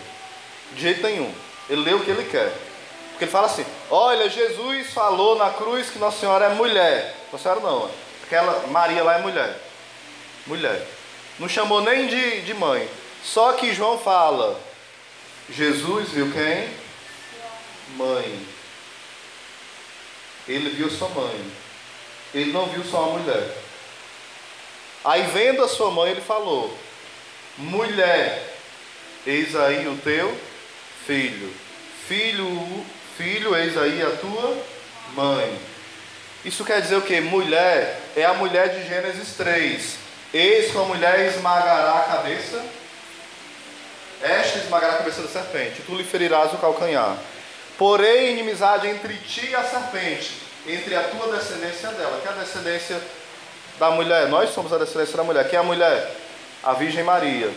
de jeito nenhum. Ele lê o que ele quer. Porque ele fala assim: olha, Jesus falou na cruz que Nossa Senhora é mulher. Nossa Senhora não, aquela Maria lá é mulher. Mulher. Não chamou nem de mãe. Só que João fala: Jesus viu quem? Mãe. Ele viu sua mãe. Ele não viu só uma mulher. Aí vendo a sua mãe, ele falou: mulher, eis aí o teu filho. Filho, eis aí a tua mãe. Isso quer dizer o quê? Mulher é a mulher de Gênesis 3. Eis que a mulher esmagará a cabeça. Esta esmagará a cabeça da serpente. Tu lhe ferirás o calcanhar. Porém, inimizade entre ti e a serpente, entre a tua descendência e a dela. Que é a descendência da mulher. Nós somos a descendência da mulher. Quem é a mulher? A Virgem Maria.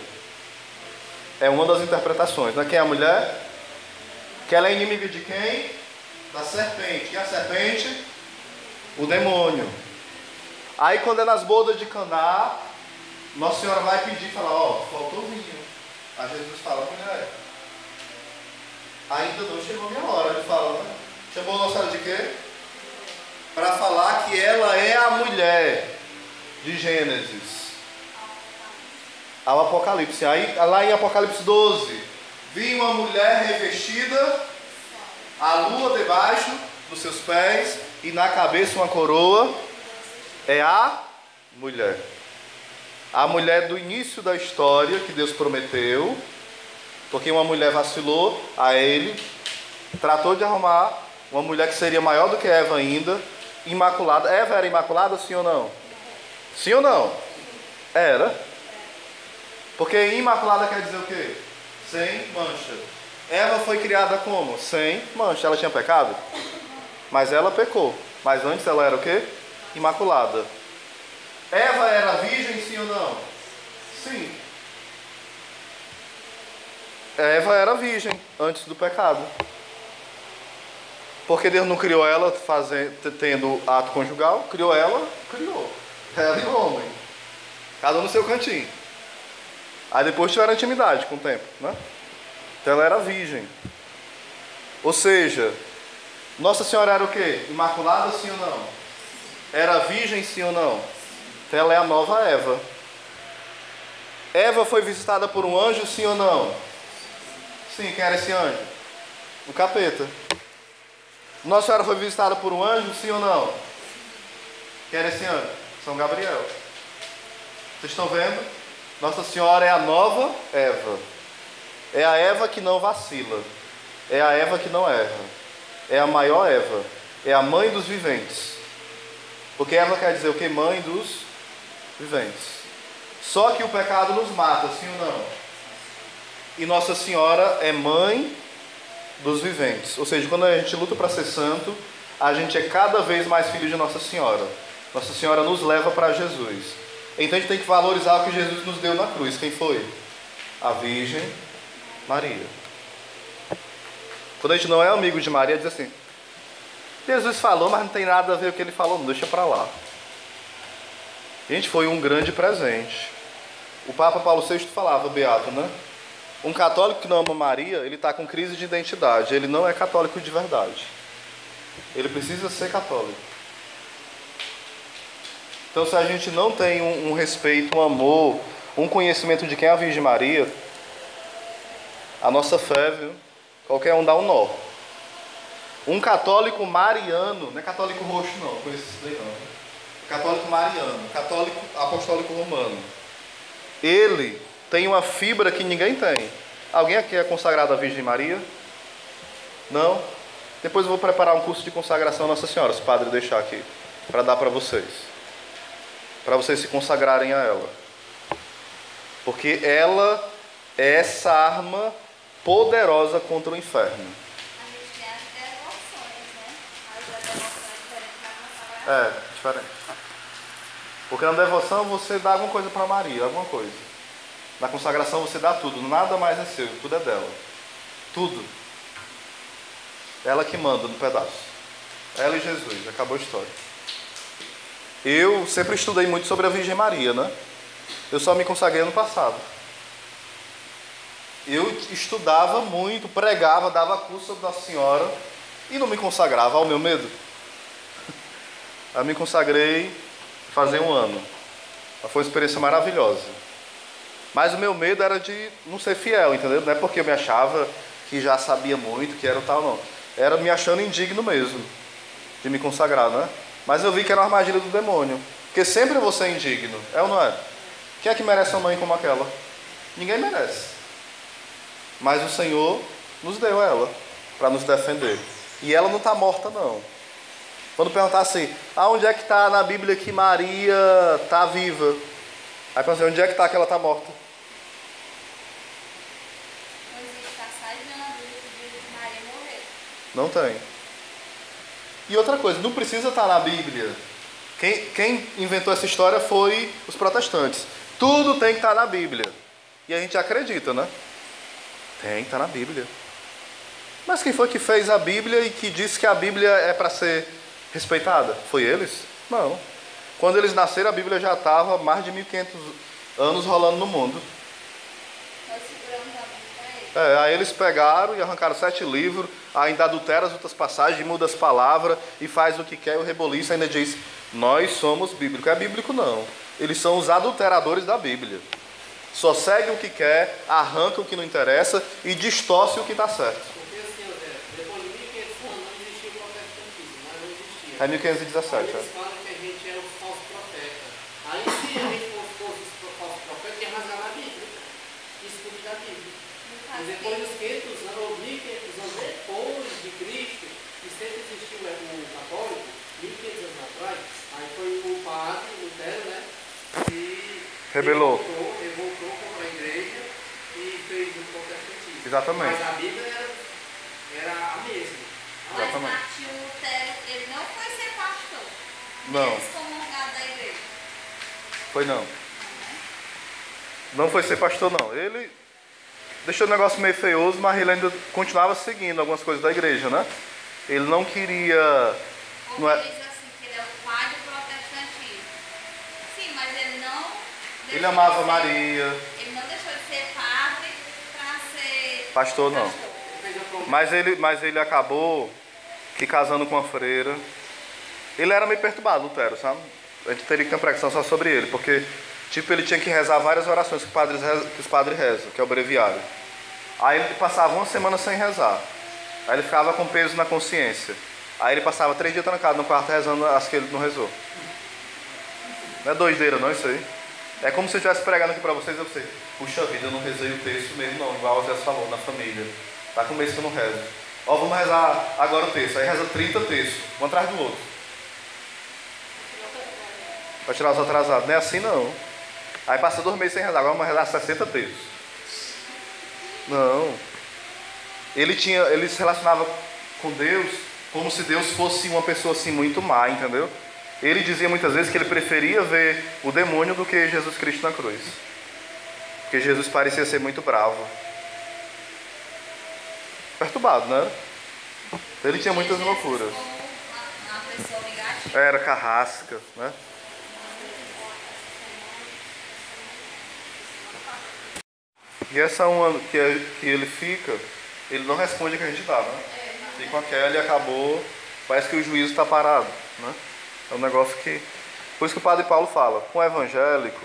É uma das interpretações, né? Quem é a mulher? Que ela é inimiga de quem? Da serpente. E a serpente? O demônio. Aí quando é nas bodas de Caná, Nossa Senhora vai pedir e falar: ó, faltou vinho. Aí Jesus fala: mulher, ainda não chegou a minha hora. Ele fala, né? Chamou Nossa Senhora de quê? Para falar que ela é a mulher de Gênesis ao Apocalipse. Aí lá em Apocalipse 12, vi uma mulher revestida, a lua debaixo dos seus pés e na cabeça uma coroa. É a mulher. A mulher do início da história que Deus prometeu. Porque uma mulher vacilou a ele, tratou de arrumar uma mulher que seria maior do que Eva ainda, imaculada. Eva era imaculada, sim ou não? Sim ou não? Era. Porque imaculada quer dizer o quê? Sem mancha. Eva foi criada como? Sem mancha. Ela tinha pecado? Mas ela pecou. Mas antes ela era o quê? Imaculada. Eva era virgem, sim ou não? Sim. Eva era virgem antes do pecado. Porque Deus não criou ela tendo ato conjugal? Criou ela? Criou. Ela e o homem. Cada um no seu cantinho. Aí depois tiveram intimidade com o tempo, né? Então ela era virgem. Ou seja, Nossa Senhora era o quê? Imaculada, sim ou não? Era virgem, sim ou não? Então ela é a nova Eva. Eva foi visitada por um anjo, sim ou não? Sim, quem era esse anjo? O capeta. Nossa Senhora foi visitada por um anjo, sim ou não? Quem era esse anjo? São Gabriel. Vocês estão vendo? Nossa Senhora é a nova Eva. É a Eva que não vacila. É a Eva que não erra. É a maior Eva. É a mãe dos viventes. Porque Eva quer dizer o que? Mãe dos viventes. Só que o pecado nos mata, sim ou não? E Nossa Senhora é mãe dos viventes. Ou seja, quando a gente luta para ser santo, a gente é cada vez mais filho de Nossa Senhora. Nossa Senhora nos leva para Jesus. Então a gente tem que valorizar o que Jesus nos deu na cruz. Quem foi? A Virgem Maria. Quando a gente não é amigo de Maria, diz assim: Jesus falou, mas não tem nada a ver com o que ele falou, não, deixa para lá. Gente, foi um grande presente. O Papa Paulo VI falava, beato, né? Um católico que não ama Maria, ele está com crise de identidade. Ele não é católico de verdade. Ele precisa ser católico. Então, se a gente não tem um respeito, um amor, um conhecimento de quem é a Virgem Maria, a nossa fé, viu? Qualquer um dá um nó. Um católico mariano, não é católico roxo não, conheço isso daí não. Católico mariano, católico apostólico romano. Ele tem uma fibra que ninguém tem. Alguém aqui é consagrado à Virgem Maria? Não? Depois eu vou preparar um curso de consagração a Nossa Senhora, se o padre deixar aqui, para dar para vocês. Para vocês se consagrarem a ela. Porque ela é essa arma poderosa contra o inferno. A gente tem as devoções, né? As devoções diferentes da consagração. É, diferente. Porque na devoção você dá alguma coisa para Maria, alguma coisa. Na consagração você dá tudo, nada mais é seu, tudo é dela. Tudo. Ela que manda no pedaço. Ela e Jesus, acabou a história. Eu sempre estudei muito sobre a Virgem Maria, né? Eu só me consagrei ano passado. Eu estudava muito, pregava, dava curso sobre Nossa Senhora e não me consagrava, ao meu medo. Eu me consagrei fazia um ano. Foi uma experiência maravilhosa. Mas o meu medo era de não ser fiel, entendeu? Não é porque eu me achava que já sabia muito, que era o tal, não. Era me achando indigno mesmo de me consagrar, né? Mas eu vi que era uma armadilha do demônio. Porque sempre eu vou ser indigno, é ou não é? Quem é que merece uma mãe como aquela? Ninguém merece. Mas o Senhor nos deu ela para nos defender. E ela não está morta, não. Quando perguntar assim, onde é que está na Bíblia que Maria está viva? Aí pensa, onde é que está que ela está morta? Não existe passagem na Bíblia que diz que Maria morreu. Não tem. E outra coisa, não precisa estar na Bíblia. Quem inventou essa história foi os protestantes. Tudo tem que estar na Bíblia. E a gente acredita, né? Tem que estar na Bíblia. Mas quem foi que fez a Bíblia e que disse que a Bíblia é para ser respeitada? Foi eles? Não. Quando eles nasceram, a Bíblia já estava mais de 1500 anos rolando no mundo. Nós seguramos a Bíblia para ele. Aí eles pegaram e arrancaram 7 livros, ainda adultera as outras passagens, muda as palavras e faz o que quer, e o reboliço ainda diz, nós somos bíblicos. É bíblico não. Eles são os adulteradores da Bíblia. Só segue o que quer, arranca o que não interessa e distorce o que está certo. Porque assim, depois de 1500 anos não existia o protestantismo, mas não existia. É 1517. Aí eles falam que a gente era o falso profeta. Aí se a gente fosse o falso profeta, ia rasgar na Bíblia. Expulso da Bíblia. E depois dos 500 anos, ou 1500 anos depois de Cristo, que sempre existiu o católico, 1500 anos atrás, aí foi o padre, o Lutero, né? Que Rebelou. revoltou contra a igreja e fez o protestantismo. Exatamente. Mas a Bíblia era a mesma. Mas Exatamente. Martinho Lutero, ele não foi ser pastor. Não. Ele excomungado da igreja. Foi não. Não foi ser pastor não. Ele deixou o negócio meio feioso, mas ele ainda continuava seguindo algumas coisas da igreja, né? Ele não queria... Ou Não é... diz assim, que ele é o pai do protestantismo. Sim, mas ele não... Ele deixou amava de ser- Maria. Ele não deixou de ser padre para ser Pastor não. pastor. Fez a promessa. Mas ele acabou que casando com uma freira. Ele era meio perturbado, Lutero, sabe? A gente teria que ter uma pregação só sobre ele, porque tipo, ele tinha que rezar várias orações que os padres rezam, que é o breviário. Aí ele passava uma semana sem rezar. Aí ele ficava com peso na consciência. Aí ele passava 3 dias trancado no quarto rezando as que ele não rezou. Não é doideira não isso aí? É como se eu estivesse pregando aqui pra vocês, eu sei, puxa vida, eu não rezei o texto mesmo não, igual o Zé falou, na família. Tá com mês que eu não rezo. Ó, vamos rezar agora o texto. Aí reza 30 textos, um atrás do outro. Vai tirar os atrasados. Não é assim não. Aí passa 2 meses sem rezar, agora vamos rezar 60 terços. Não. Ele se relacionava com Deus como se Deus fosse uma pessoa assim muito má, entendeu? Ele dizia muitas vezes que ele preferia ver o demônio do que Jesus Cristo na cruz. Porque Jesus parecia ser muito bravo. Perturbado, né? Ele tinha muitas loucuras. Uma pessoa negativa. Era carrasca, né? E essa uma que ele fica, ele não responde o que a gente dá, né? Fica com aquela e acabou. Parece que o juízo está parado, né? É um negócio que... Por isso que o Padre Paulo fala, com o evangélico,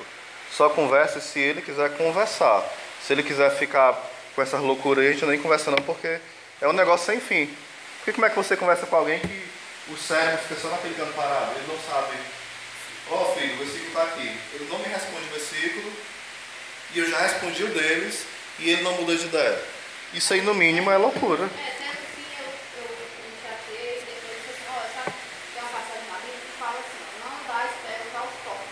só conversa se ele quiser conversar. Se ele quiser ficar com essas loucuras aí, a gente nem conversa não, porque é um negócio sem fim. Porque como é que você conversa com alguém que o cérebro fica só naquele canto parado? Ele não sabe, ó filho, o versículo está aqui. Ele não me responde o versículo, e eu já respondi o deles, e ele não muda de ideia. Isso aí no mínimo é loucura. Até no fim eu chatei, depois eu disse assim, olha, sabe, tem uma passagem na Bíblia que fala assim, ó, não dá esperas aos porcos.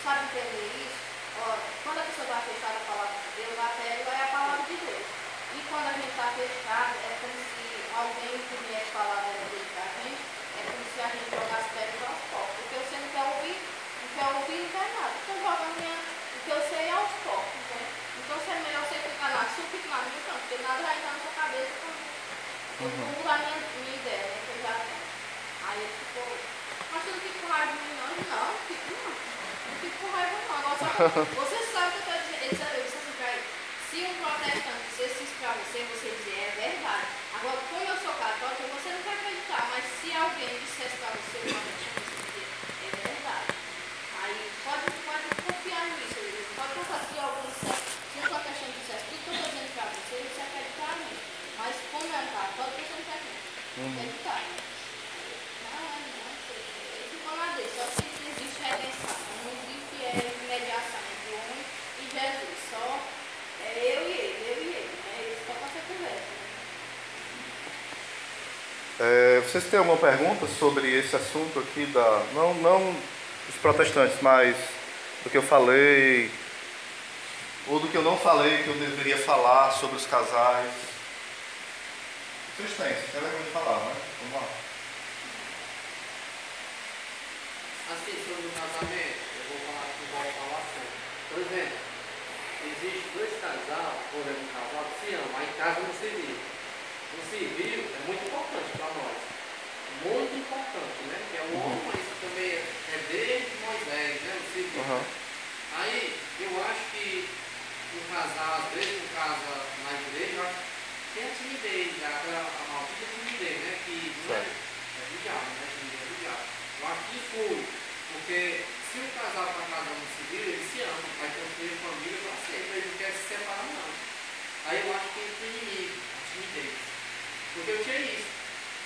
Sabe entender isso? Ó, quando a pessoa está fechada a palavra de Deus, a pérola é a palavra de Deus. E quando a gente está fechado, é como se alguém que vier falar da Deus pra gente, é como se a gente jogasse pérolas aos porcos. Porque você não quer ouvir, não quer nada. Então joga o que eu sei é aos porcos, né? Então se é melhor você ficar na sua, fica na minha, não, porque nada vai entrar na sua cabeça quando mudar a minha ideia, né? Que eu já tenho. Aí ele ficou, mas você não fica com raiva de mim, não? Não, fico não. Não fico com raiva não. Agora, você sabe o que eu estou dizendo. Ele disse assim pra ele, se um protestante dissesse isso pra você, você dizer, é verdade. Agora, como eu sou católico, você não quer acreditar, mas se alguém dissesse pra você, você dizer, é verdade. Aí, pode confiar nisso. Pode confiar se alguém dissesse, se um protestante dissesse tudo que eu estou dizendo pra você, você acreditar em mim. Mas como é um católico, você não quer acreditar. Ele ficou lá dele, só que existe redenção. Não existe mediação entre o homem e Jesus. Só eu e ele. É isso só para você conversa. Vocês têm alguma pergunta sobre esse assunto aqui não dos protestantes, mas do que eu falei ou do que eu não falei que eu deveria falar sobre os casais? Vocês têm vergonha de falar, né? Vamos lá. Assim, sobre o casamento, eu vou falar aqui assim. Por exemplo, existe 2 casais, por exemplo, um casal que se ama, aí casa no civil. O civil é muito importante para nós. Muito importante, né? Que é o homem, mas isso também é desde Moisés, né? O civil. Aí, eu acho que um casal, às vezes um casa na igreja, eu acho que tem a timidez, a maldita timidez, né? Que não é do diabo, né? Timidez é do diabo. Eu acho que influi, porque se o casal está casando civil, ele se ama, vai construir família para sempre, ele não quer se separar não. Aí eu acho que entra o inimigo, a timidez. Porque eu tinha isso,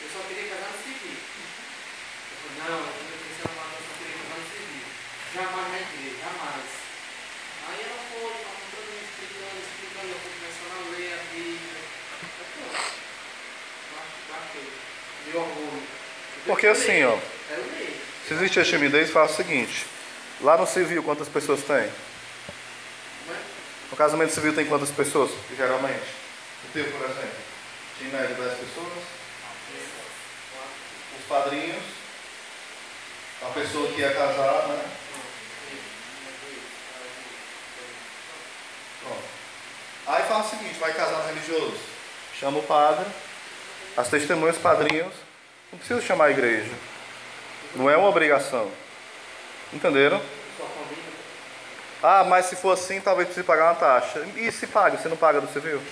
eu só queria casar no civil. Eu falei, não, eu não queria ser amado, eu só queria casar no civil. Jamais na igreja, jamais. Aí ela foi, explicando, eu fui começando a ler a Bíblia. Bateu. Meu orgulho. Porque assim, ó, se existe a timidez, faz o seguinte, lá no civil quantas pessoas tem? No casamento civil tem quantas pessoas, geralmente? O teu, por exemplo, tinha em média 10 pessoas? Os padrinhos, a pessoa que ia casar, né? Pronto. Aí faz o seguinte, vai casar no religioso, chama o padre, as testemunhas, padrinhos, não precisa chamar a igreja. Não é uma obrigação. Entenderam? Ah, mas se for assim, talvez precise pagar uma taxa. E se paga? Você não paga do civil?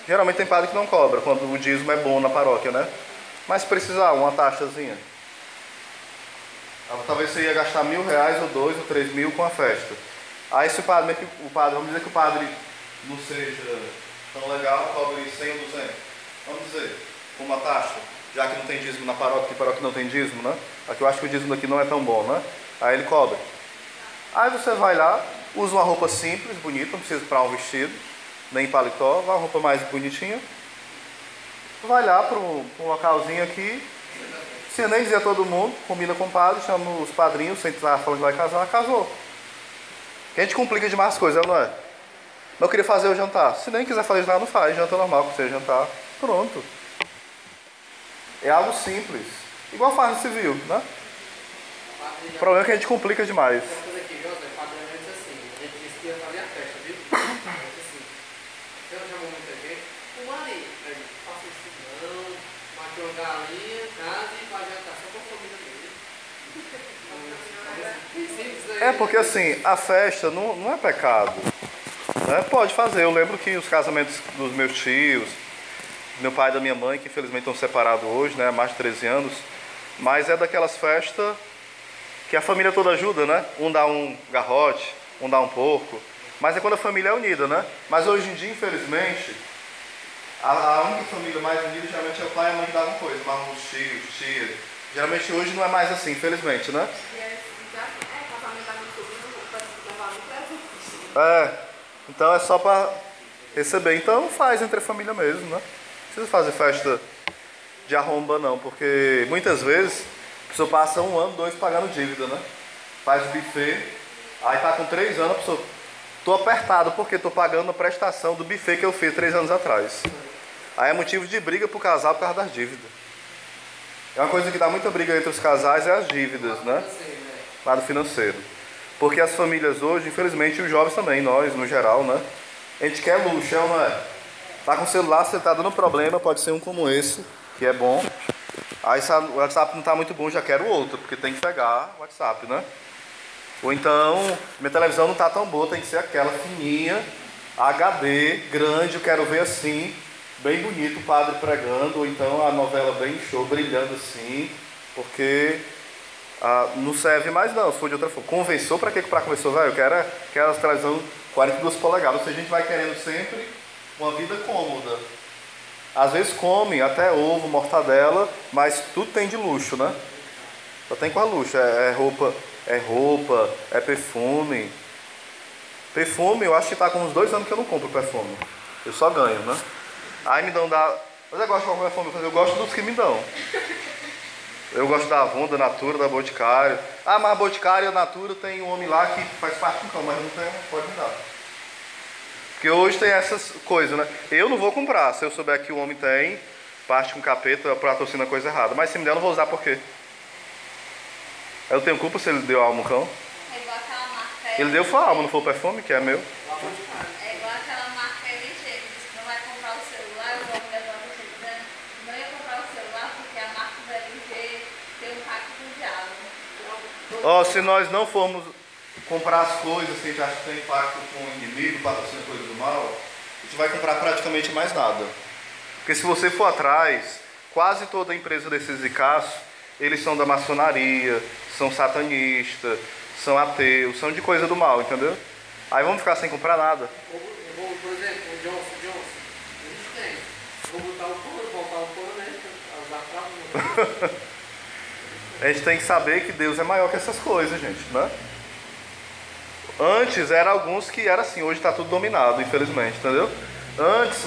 Geralmente tem padre que não cobra, quando o dízimo é bom na paróquia, né? Mas se precisar, uma taxazinha. Talvez você ia gastar R$1.000 ou 2 ou 3 mil com a festa. Aí se o padre, vamos dizer que o padre não seja tão legal, cobre 100 ou 200. Vamos dizer, com uma taxa. Já que não tem dízimo na paróquia, que paróquia não tem dízimo, né? Aqui eu acho que o dízimo aqui não é tão bom, né? Aí ele cobra. Aí você vai lá, usa uma roupa simples, bonita, não precisa comprar um vestido, nem paletó, vai uma roupa mais bonitinha. Vai lá para um localzinho aqui, você nem dizer a todo mundo, combina com o padre, chama os padrinhos, sem estar falando que vai casar, casou. Que a gente complica demais as coisas, não é? Mas eu queria fazer o jantar. Se nem quiser fazer jantar, não faz. Janta normal, que você jantar. Pronto. É algo simples. Igual faz no civil, né? O problema é que a gente complica demais. Uma coisa aqui, José, o padrão é assim, a gente disse que ia fazer a festa, viu? Mas assim, eu chamou muita gente, o marido, aí, faça isso não, mate uma galinha, casa e vai jantar só com a família dele. É porque assim, a festa não é pecado. Né? Pode fazer. Eu lembro que os casamentos dos meus tios, meu pai e da minha mãe, que infelizmente estão separados hoje, né? Há mais de 13 anos. Mas é daquelas festas que a família toda ajuda, né? Um dá um garrote, um dá um porco. Mas é quando a família é unida, né? Mas hoje em dia, infelizmente, a única família mais unida geralmente é o pai e a mãe que davam coisa, mas os tios, tias. Geralmente hoje não é mais assim, infelizmente, né? É, então é só para receber. Então faz entre a família mesmo, né? Não precisa fazer festa de arromba não, porque muitas vezes a pessoa passa 1 ano, 2 pagando dívida, né? Faz o buffet, aí tá com 3 anos, a pessoa, tô apertado porque tô pagando a prestação do buffet que eu fiz 3 anos atrás. Aí é motivo de briga pro casal por causa das dívidas. É uma coisa que dá muita briga entre os casais, é as dívidas, né? Lado financeiro. Porque as famílias hoje, infelizmente, os jovens também, nós, no geral, né? A gente quer luxo, é ou não é? Tá com o celular, você tá dando problema, pode ser um como esse, que é bom. Aí o WhatsApp não tá muito bom, já quero outro, porque tem que pegar o WhatsApp, né? Ou então, minha televisão não tá tão boa, tem que ser aquela fininha, HD, grande, eu quero ver assim, bem bonito o padre pregando, ou então a novela bem show, brilhando assim, porque não serve mais não, se for de outra forma. Conversor, pra que pra conversor? Vai, eu quero aquela televisão 42 polegadas, ou seja, a gente vai querendo sempre uma vida cômoda. Às vezes come até ovo, mortadela, mas tudo tem de luxo, né? Só tem com a luxo, é roupa, é perfume. Perfume, eu acho que tá com uns 2 anos que eu não compro perfume. Eu só ganho, né? Aí me dão da... Mas eu gosto de comprar perfume, eu gosto dos que me dão. Eu gosto da Avon, da Natura, da Boticário. Ah, mas a Boticário e a Natura tem um homem lá que faz parte do campo, mas não tem, pode me dar. Porque hoje tem essas coisas, né? Eu não vou comprar, se eu souber que o homem tem parte com capeta pra torcer na coisa errada. Mas se me der, eu não vou usar por quê? Eu tenho culpa se ele deu alma no cão? É igual aquela marca. Ele deu foi a alma, não foi o perfume, que é meu. É igual aquela marca LG, que disse que não vai comprar o celular, o homem levou a você dizendo que não ia comprar o celular porque a marca da LG tem um pacto com o diabo. Ó, se nós não formos comprar as coisas que a gente acha que tem impacto com o inimigo, patrocínio coisa do mal, a gente vai comprar praticamente mais nada. Porque se você for atrás, quase toda a empresa desses ricaços, eles são da maçonaria, são satanistas, são ateus, são de coisa do mal, entendeu? Aí vamos ficar sem comprar nada. Por exemplo, o Johnson, a gente tem. Vou botar o couro, voltar o couro, né? Usar fralda. A gente tem que saber que Deus é maior que essas coisas, gente, né? Antes era alguns que era assim, hoje está tudo dominado, infelizmente, entendeu? Antes,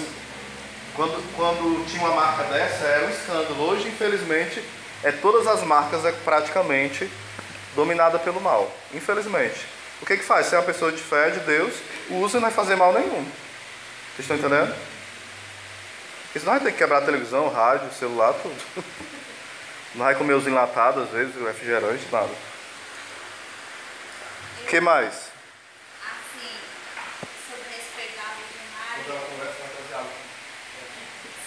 quando tinha uma marca dessa, era um escândalo. Hoje, infelizmente, todas as marcas praticamente dominada pelo mal, infelizmente. O que faz? Se é uma pessoa de fé, de Deus, usa e não vai fazer mal nenhum. Vocês estão entendendo? Porque senão vai ter que quebrar a televisão, rádio, celular, tudo. Não vai comer os enlatados, às vezes, o refrigerante, nada. O que mais? Assim, sobre respeitar a Virgem Maria.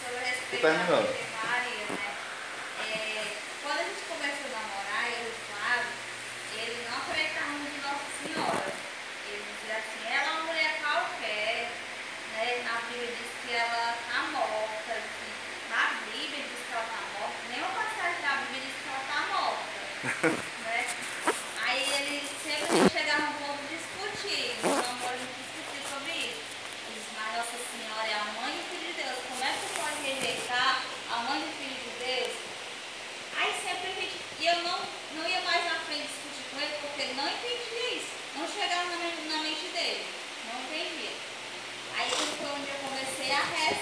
Sobre respeitar a Virgem Maria, né? Quando a gente começou a namorar, eu e o Flávio, ele não acreditava muito em Nossa Senhora. Ele dizia assim, ela é uma mulher qualquer, né? Na Bíblia diz que ela está morta, assim. Na Bíblia diz que ela está morta, nenhuma passagem da Bíblia diz que ela está morta, né? Aí ele sempre chegava um pouco discutir, no namoro a gente discutia sobre isso. Ele disse, mas Nossa Senhora é a mãe e filho de Deus, como é que você pode rejeitar a mãe e filho de Deus? Aí sempre a gente, e eu não ia mais na frente discutir com ele, porque ele não entendia isso, não chegava na mente dele, não entendia. Aí foi onde eu comecei a rezar.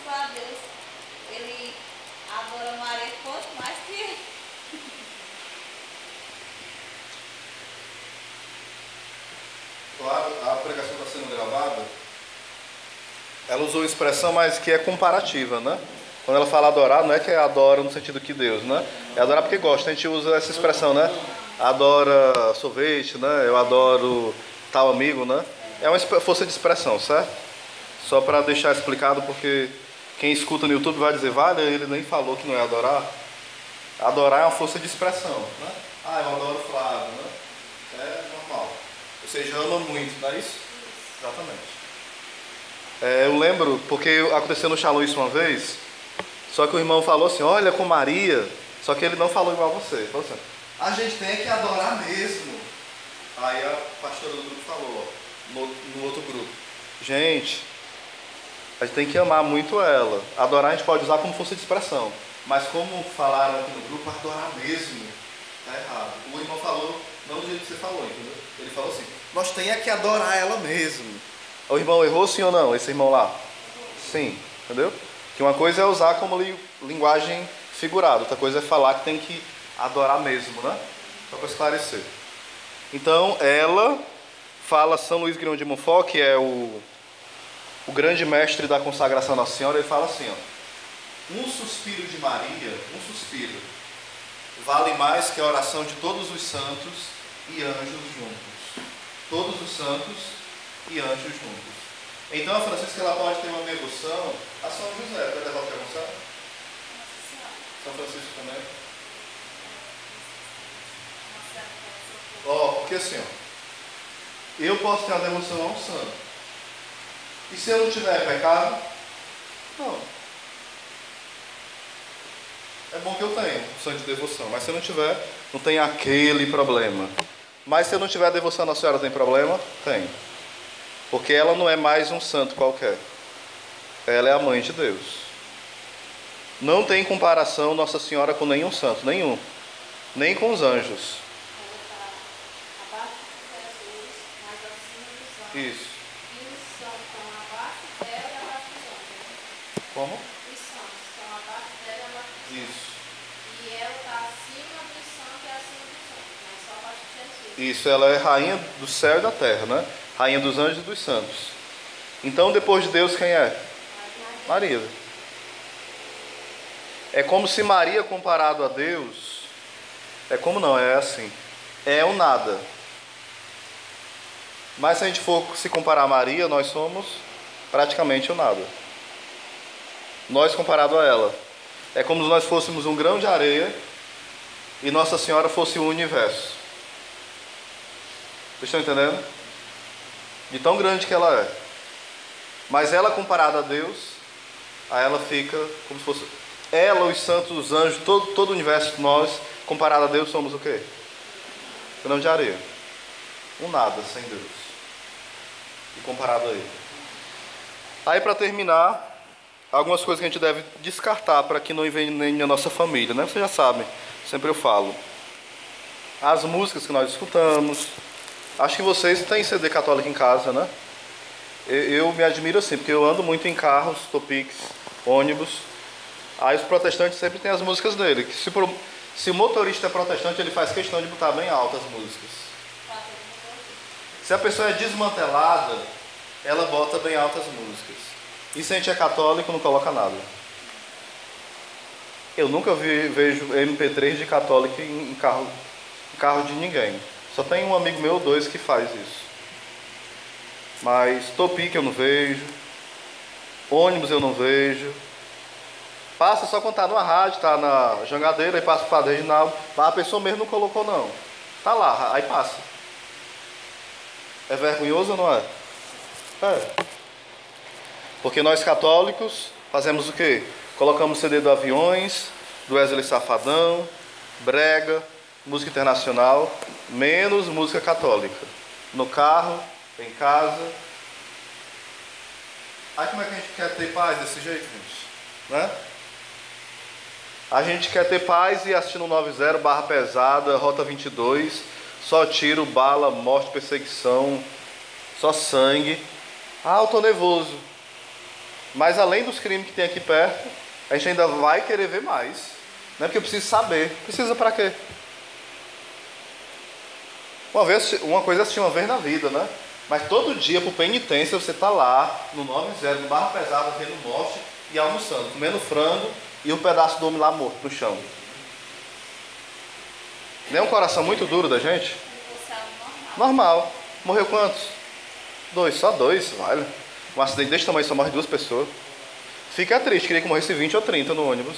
quanto a Deus, ele adora Maria quanto mais que ele. Claro, a pregação está sendo gravada. Ela usou uma expressão, mas que é comparativa, né? Quando ela fala adorar, não é que adora no sentido que Deus, né? É adorar porque gosta. A gente usa essa expressão, né? Adora sorvete, né? Eu adoro tal amigo, né? É uma força de expressão, certo? Só para deixar explicado, porque quem escuta no YouTube vai dizer, vale, ele nem falou que não é adorar. Adorar é uma força de expressão, né? Ah, eu adoro Flávio, né? É normal. Ou seja, ama muito, não é isso? Exatamente. Eu lembro, porque aconteceu no Shalom isso uma vez, só que o irmão falou assim, olha com Maria, só que ele não falou igual a você. Ele falou assim, a gente tem que adorar mesmo. Aí a pastora do grupo falou, no outro grupo, gente, a gente tem que amar muito ela. Adorar a gente pode usar como força de expressão, mas como falaram aqui no grupo, adorar mesmo, tá errado. O irmão falou, não do jeito que você falou, entendeu? Ele falou assim, nós temos que adorar ela mesmo. O irmão errou sim ou não, esse irmão lá? Sim, entendeu? Que uma coisa é usar como linguagem figurada, outra coisa é falar que tem que adorar mesmo, né? Só para esclarecer. Então, ela fala, São Luís Grignon de Montfort, que é o grande mestre da consagração à Nossa Senhora, ele fala assim, ó, um suspiro de Maria, um suspiro, vale mais que a oração de todos os santos e anjos juntos. Todos os santos e anjos juntos. Então a Francisca ela pode ter uma devoção a São José. Vai levar o que é devoção? São Francisco também. Porque assim, eu posso ter uma devoção a um santo. E se eu não tiver pecado? Não. É bom que eu tenha um santo de devoção. Mas se eu não tiver, não tem aquele problema. Mas se eu não tiver devoção à Nossa Senhora, tem problema? Tem. Porque ela não é mais um santo qualquer. Ela é a mãe de Deus. Não tem comparação Nossa Senhora com nenhum santo, nenhum. Nem com os anjos. Ela está abaixo de Jesus, mas acima dos anjos. Isso. E os santos estão abaixo dela e abaixo dos anjos. Como? Os santos estão abaixo dela e abaixo dos anjos. Isso. E ela está acima dos santos e acima dos anjos, mas só abaixo de Jesus. Isso, ela é rainha do céu e da terra, né? Rainha dos anjos e dos santos. Então, depois de Deus, quem é? Maria. É como se Maria comparado a Deus, é como não, é assim, é o nada. Mas se a gente for se comparar a Maria, nós somos praticamente o nada. Nós comparado a ela. É como se nós fôssemos um grão de areia e Nossa Senhora fosse o universo. Vocês estão entendendo? De tão grande que ela é. Mas ela comparada a Deus, aí ela fica como se fosse... Ela, os santos, os anjos, todo o universo, nós, comparado a Deus, somos o quê? Grão de areia. Um nada sem Deus. E comparado a Ele. Aí, para terminar, algumas coisas que a gente deve descartar para que não envenene a nossa família, né? Vocês já sabem, sempre eu falo. As músicas que nós escutamos. Acho que vocês têm CD católico em casa, né? Eu me admiro assim, porque eu ando muito em carros, Topix, ônibus. Aí os protestantes sempre têm as músicas dele. Que se o motorista é protestante, ele faz questão de botar bem altas as músicas. Se a pessoa é desmantelada, ela bota bem altas as músicas. E se a gente é católico, não coloca nada. Eu nunca vejo MP3 de católico em carro de ninguém. Só tem um amigo meu ou dois que faz isso. Mas Topic eu não vejo. Ônibus eu não vejo. Passa só quando tá numa rádio, tá na jangadeira, aí passa para a Reginaldo. Mas a pessoa mesmo não colocou não. Tá lá, aí passa. É vergonhoso ou não é? É. Porque nós católicos fazemos o quê? Colocamos CD do Aviões, do Wesley Safadão, brega, música internacional, menos música católica. No carro, em casa. Aí como é que a gente quer ter paz desse jeito, gente? Né? A gente quer ter paz e assistindo 90, barra pesada, rota 22, só tiro, bala, morte, perseguição, só sangue. Ah, eu tô nervoso. Mas além dos crimes que tem aqui perto, a gente ainda vai querer ver mais. Não é porque eu preciso saber. Precisa para quê? Uma coisa é assistir uma vez na vida, né? Mas todo dia, por penitência, você está lá, no 90, no Barra Pesada, vendo morte e almoçando, comendo frango e um pedaço do homem lá morto no chão. Nem é um coração muito duro da gente? Normal. Morreu quantos? 2, só 2, vale. Um acidente desse tamanho só morre 2 pessoas. Fica triste, queria que morresse 20 ou 30 no ônibus.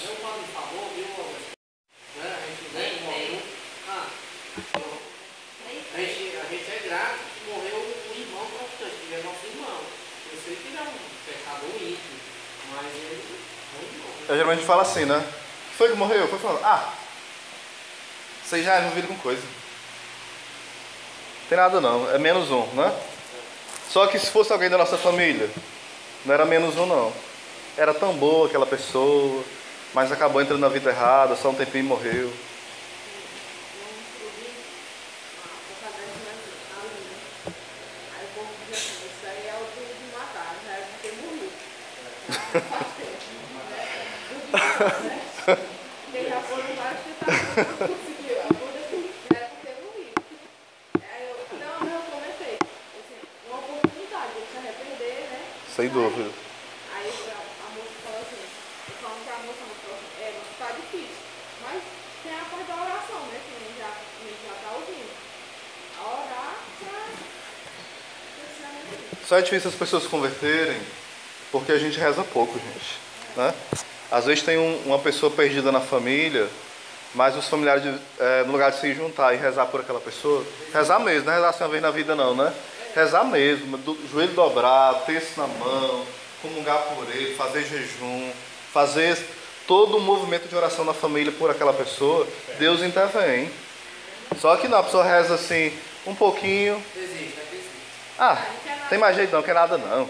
A gente é grato que morreu um irmão protestante, que é nosso irmão. Eu sei que ele é um pecador íntimo, mas ele é um irmão. Eu geralmente falo assim, né? O que foi que morreu? Foi falando, você já é envolvido com coisa. Não tem nada não, é menos um, né? Só que se fosse alguém da nossa família, não era menos um não. Era tão boa aquela pessoa, mas acabou entrando na vida errada, só um tempinho e morreu. Quem já foi no baixo que tá conseguiu. A bunda que era porque eu não ri. Aí eu comentei. Assim, uma oportunidade de se arrepender, né? Sem dúvida. Aí a moça falou assim, eu falando que a moça falou assim, mas tá difícil. Mas tem a parte da oração, né? Que a gente já tá ouvindo. A orar pra... Só é difícil as pessoas se converterem porque a gente reza pouco, gente, né? Às vezes tem uma pessoa perdida na família, mas os familiares, no lugar de se juntar e rezar por aquela pessoa, rezar mesmo, não é rezar assim uma vez na vida não, né? Rezar mesmo, joelho dobrado, terço na mão, comungar por ele, fazer jejum, fazer todo o movimento de oração na família por aquela pessoa, Deus intervém. Só que não, a pessoa reza assim, um pouquinho. Tem mais jeito não, quer nada não.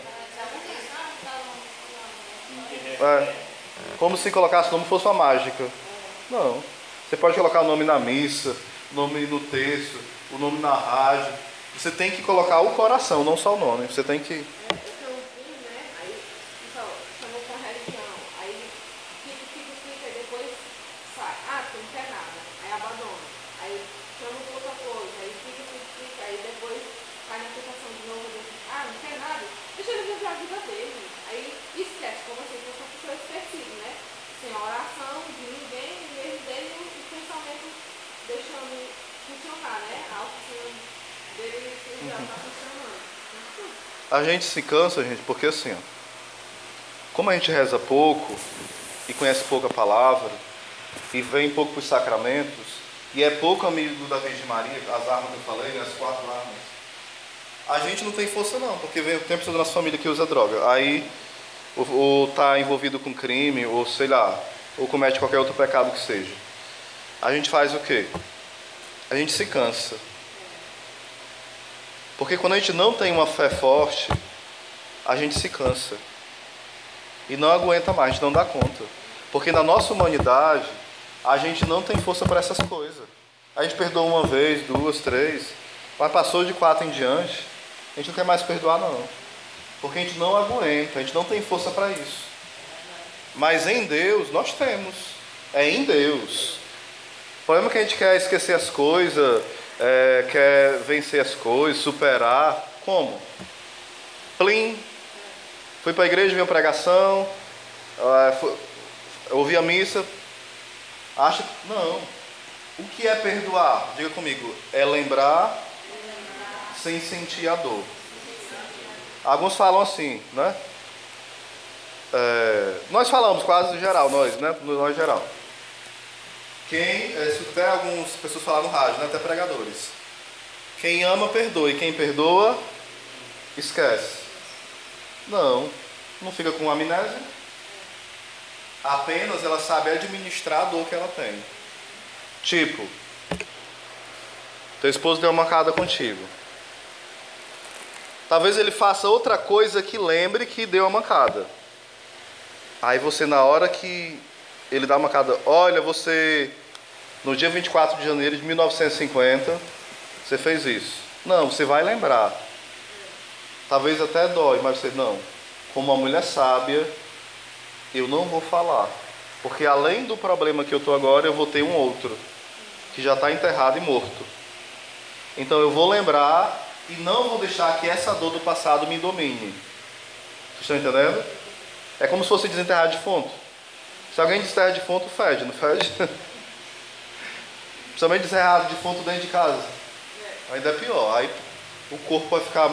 Como se colocasse o nome fosse uma mágica. Não. Você pode colocar o nome na missa, o nome no texto, o nome na rádio. Você tem que colocar o coração, não só o nome. Você tem que... Eu tenho um filho, né? Aí, então, chamou pra religião. Aí, fica, e depois sai. Você não quer nada. Aí abandona. Aí, chama pra outra coisa. Aí, fica. Aí, depois cai na tentação de novo. Não quer nada. Deixa ele viver a vida dele. Aí, esquece. Como assim, que eu sou uma pessoa esquecida, né? Sem a oração de ninguém, mesmo dele, o pensamento deixando funcionar, né? A oficina dele já tá funcionando. A gente se cansa, gente, porque assim, ó, como a gente reza pouco e conhece pouco a palavra e vem pouco para os sacramentos e é pouco amigo da Virgem Maria, as armas que eu falei, né, as 4 armas, a gente não tem força não, porque tem pessoa da nossa família que usa droga, aí ou tá envolvido com crime, ou sei lá, ou comete qualquer outro pecado que seja. A gente faz o quê? A gente se cansa. Porque quando a gente não tem uma fé forte, a gente se cansa. E não aguenta mais, a gente não dá conta. Porque na nossa humanidade, a gente não tem força para essas coisas. A gente perdoa uma vez, 2, 3, mas passou de 4 em diante, a gente não quer mais perdoar não. Porque a gente não aguenta, a gente não tem força para isso. Mas em Deus, nós temos. É em Deus. O problema é que a gente quer esquecer as coisas, quer vencer as coisas, superar. Como? Plim. Fui para a igreja, vi uma pregação, ouvi a missa. Acha que... Não. O que é perdoar? Diga comigo. É lembrar sem sentir a dor. Alguns falam assim, né? Nós falamos quase no geral, nós geral. Se até algumas pessoas falaram no rádio, né? Até pregadores. Quem ama, perdoa. E quem perdoa, esquece. Não fica com amnésia. Apenas ela sabe administrar a dor que ela tem. Tipo, teu esposo deu uma mancada contigo. Talvez ele faça outra coisa que lembre que deu a mancada. Aí você, na hora que ele dá a mancada, olha, você, no dia 24 de janeiro de 1950, você fez isso. Não, você vai lembrar. Talvez até dói, mas você, não. como uma mulher sábia, eu não vou falar. Porque além do problema que eu estou agora, eu vou ter um outro, que já está enterrado e morto. Então eu vou lembrar e não vou deixar que essa dor do passado me domine. Vocês estão entendendo? É como se fosse desenterrar defunto. Se alguém desenterra defunto, fede, não fede? Principalmente desenterrar defunto dentro de casa. Ainda é pior. Aí o corpo vai ficar,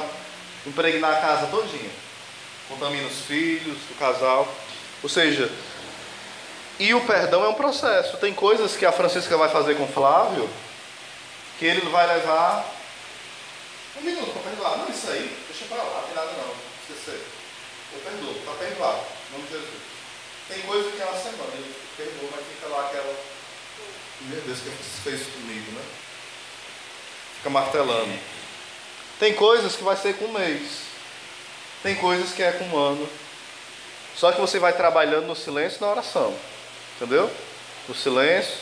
impregnar a casa todinha. Contamina os filhos, o casal. Ou seja, e o perdão é um processo. Tem coisas que a Francisca vai fazer com o Flávio, que ele vai levar um minuto para perdoar. Não, isso aí, deixa pra lá, não tem nada não. Esquecer. Eu perdoo, está perdoado. Em nome de Jesus. Tem coisa que é uma semana, ele perdoou, mas fica lá aquela. Meu Deus, o que você fez comigo, né? Fica martelando. Tem coisas que vai ser com um mês. Tem coisas que é com um ano. Só que você vai trabalhando no silêncio e na oração. Entendeu? No silêncio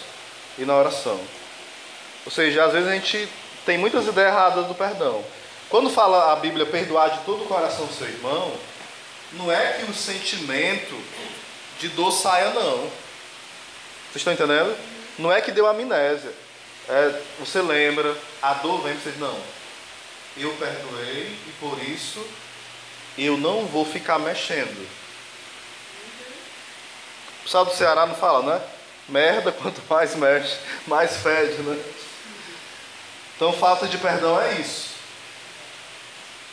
e na oração. Ou seja, às vezes a gente tem muitas ideias erradas do perdão. Quando fala a Bíblia perdoar de todo o coração do seu irmão, não é que o sentimento de dor saia, não. Vocês estão entendendo? Não é que deu amnésia. Você lembra, a dor vem e você diz, não, eu perdoei e por isso eu não vou ficar mexendo. O pessoal do Ceará não fala, né? Merda, quanto mais mexe, mais fede, né? Então falta de perdão é isso.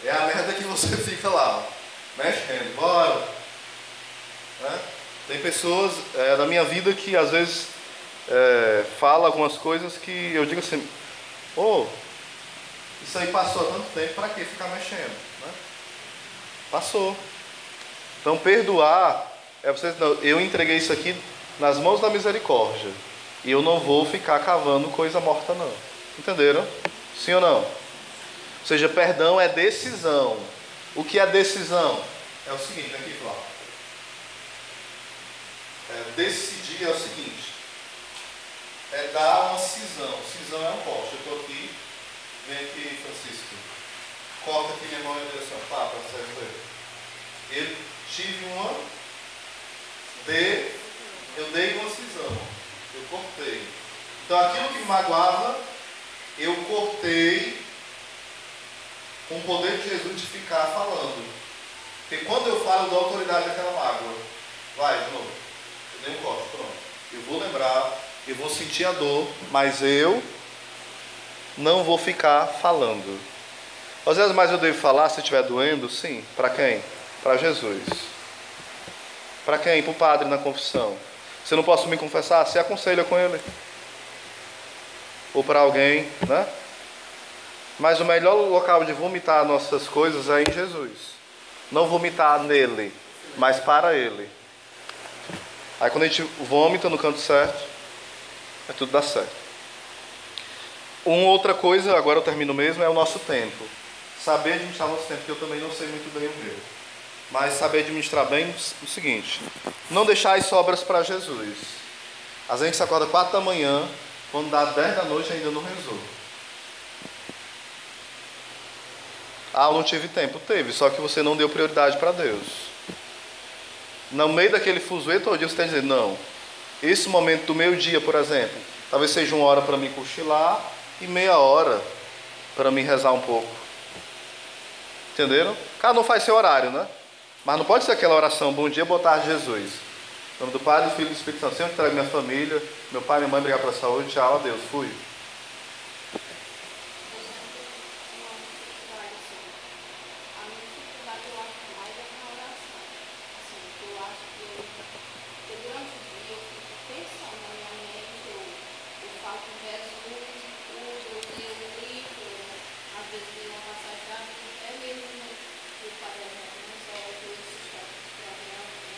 É a merda que você fica lá, mexendo, bora. Né? Tem pessoas na minha vida que às vezes fala algumas coisas que eu digo assim, isso aí passou há tanto tempo, para que ficar mexendo? Né? Passou. Então perdoar é você, não, eu entreguei isso aqui nas mãos da misericórdia e eu não vou ficar cavando coisa morta não. Entenderam? Sim ou não? Ou seja, perdão é decisão. O que é decisão? É o seguinte, aqui Flávio. Decidir é o seguinte, é dar uma cisão. Cisão é um corte. Eu estou aqui, vem aqui, Francisco, corta aqui minha mão em direção, tá, para certo. Eu tive eu dei uma cisão, eu cortei. Então aquilo que me magoava, eu cortei com o poder de Jesus de ficar falando. Porque quando eu falo, eu dou autoridade àquela mágoa. Vai, de novo. Eu dei um corte, pronto. Eu vou lembrar, eu vou sentir a dor, mas eu não vou ficar falando. Às vezes mais eu devo falar se estiver doendo? Sim. Para quem? Para Jesus. Para quem? Para o padre na confissão. Se eu não posso me confessar, se aconselha com ele. Ou para alguém, né? Mas o melhor local de vomitar nossas coisas é em Jesus. Não vomitar nele, mas para ele. Aí quando a gente vomita no canto certo, tudo dá certo. Uma outra coisa, agora eu termino mesmo, é o nosso tempo. Saber administrar o nosso tempo, que eu também não sei muito bem o meu. Mas saber administrar bem o seguinte, não deixar as sobras para Jesus. Às vezes a gente se acorda 4 da manhã, quando dá 10 da noite ainda não rezou. Eu não tive tempo. Teve, só que você não deu prioridade para Deus. No meio daquele fuzuê todo dia você está dizendo, não, esse momento do meio dia, por exemplo, talvez seja 1 hora para mim cochilar e meia hora para mim rezar um pouco. Entenderam? Cada um faz seu horário, né? Mas não pode ser aquela oração, bom dia, boa tarde, Jesus. Em nome do Pai, do Filho e do Espírito Santo, Senhor, entrego minha família, meu pai e minha mãe, obrigado pela saúde, tchau, adeus, fui.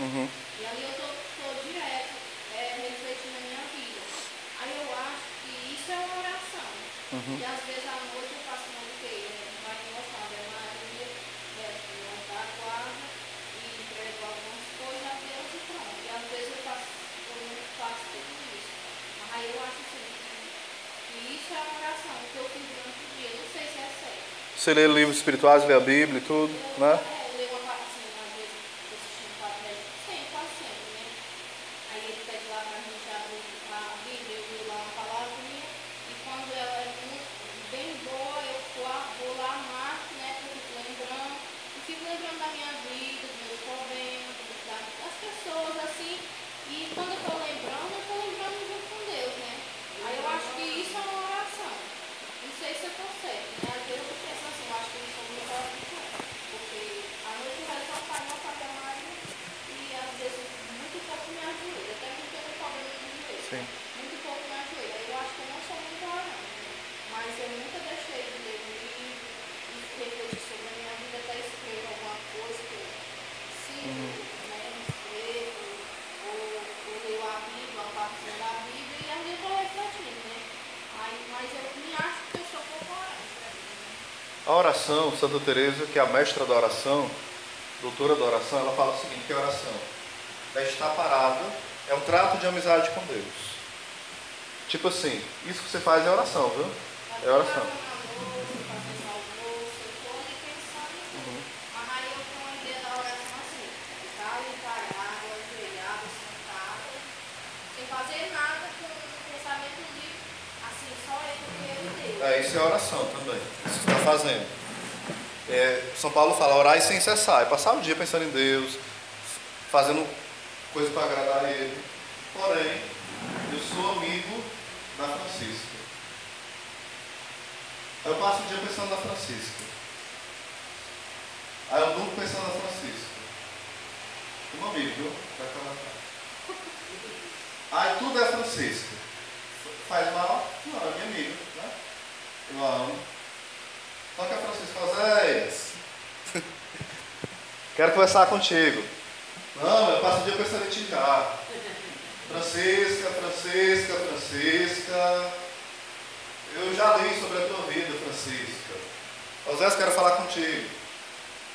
Uhum. E ali eu estou direto refletindo na minha vida. Aí eu acho que isso é uma oração. Uhum. E às vezes à noite eu faço uma ligeira, vai emoção, Maria, levantar a guarda e entrego algumas coisas a Deus e pronto. E às vezes eu não faço tudo isso. Mas aí eu acho assim, que isso é uma oração, que eu fiz durante o dia. Eu não sei se é certo. Você lê livros espirituais, lê a Bíblia e tudo, né? Eu leio uma assim, às vezes. Sim. muito pouco me ajoelho. Aí eu acho que eu não sou muito orante, mas eu nunca deixei de ler um livro e refletir sobre a minha vida, até escrever alguma coisa que eu sinto, né, escrevo, ou leio a Bíblia, uma parte da Bíblia, e às vezes eu estou refletindo, né? Aí, mas eu me acho que eu sou pouco orante pra mim, né? A oração, Santa Teresa, que é a mestra da oração, doutora da oração, ela fala o seguinte, que a oração é estar parada, é um trato de amizade com Deus. Tipo assim, isso que você faz é oração, viu? É oração. Isso é oração também. Isso que você está fazendo. São Paulo fala, orar sem cessar. É passar o dia pensando em Deus, fazendo coisa para agradar a Ele. Porém, eu sou amigo da Francisca. Eu passo o dia pensando na Francisca. Aí eu durmo pensando na Francisca. Um amigo, viu? Aí tudo é Francisca. Faz mal? Não, é minha amiga, né? Eu a amo. Só que a Francisca fala, Zéias, quero conversar contigo. Não, eu passo o dia pensando em ti já. Francisca, Francisca, Francisca. Eu já li sobre a tua vida, Francisca. Zéias, quero falar contigo.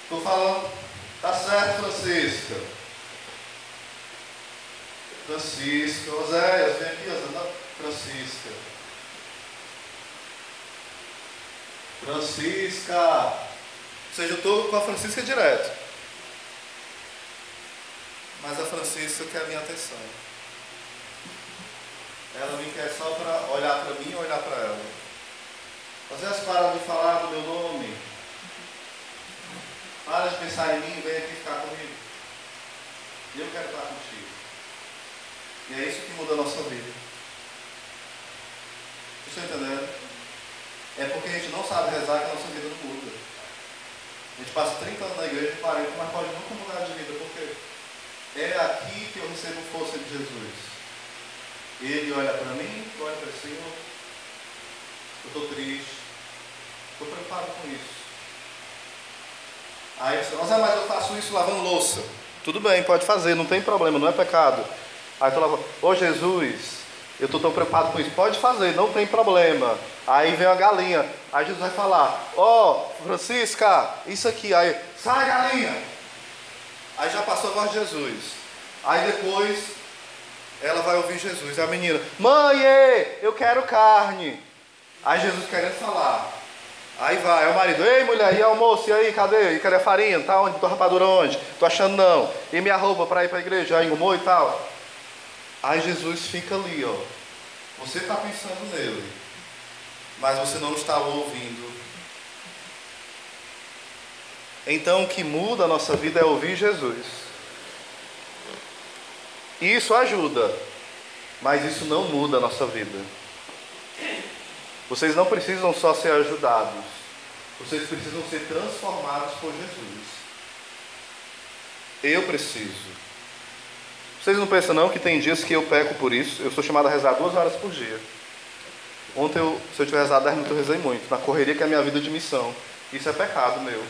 Estou falando, tá certo, Francisca. Francisca, Zéias, vem aqui, Zéias. Francisca. Francisca. Ou seja, eu estou com a Francisca direto. Mas a Francisca quer a minha atenção. Ela me quer só para olhar para mim e olhar para ela. Às vezes para de falar do meu nome. Para de pensar em mim e vem aqui ficar comigo. E eu quero estar contigo. E é isso que muda a nossa vida. Vocês estão entendendo? É porque a gente não sabe rezar que a nossa vida não muda. A gente passa 30 anos na igreja, 40, mas pode nunca mudar de vida, porque é aqui que eu recebo força de Jesus. Ele olha para mim, olha para cima. Eu estou triste, estou preocupado com isso. Aí você fala, mas eu faço isso lavando louça. Tudo bem, pode fazer, não tem problema, não é pecado. Aí tu lavando, Jesus, eu estou tão preocupado com isso. Pode fazer, não tem problema. Aí vem a galinha. Aí Jesus vai falar, Francisca, isso aqui. Aí, sai galinha. Aí já passou a voz de Jesus. Aí depois, ela vai ouvir Jesus. A menina, mãe, eu quero carne. Aí Jesus querendo falar. Aí vai, aí o marido, ei mulher, e almoço, e aí, cadê? E cadê a farinha? Tá onde? Tua rapadura onde? Tô achando não. E minha roupa para ir para a igreja? Aí engomou e tal. Aí Jesus fica ali, Você está pensando nele, mas você não está ouvindo. Então o que muda a nossa vida é ouvir Jesus. E isso ajuda, mas isso não muda a nossa vida. Vocês não precisam só ser ajudados, vocês precisam ser transformados por Jesus. Eu preciso. Vocês não pensam não que tem dias que eu peco por isso? Eu sou chamado a rezar 2 horas por dia. Ontem, se eu tiver rezado 10 minutos, eu rezei muito. Na correria que é a minha vida de missão. Isso é pecado meu.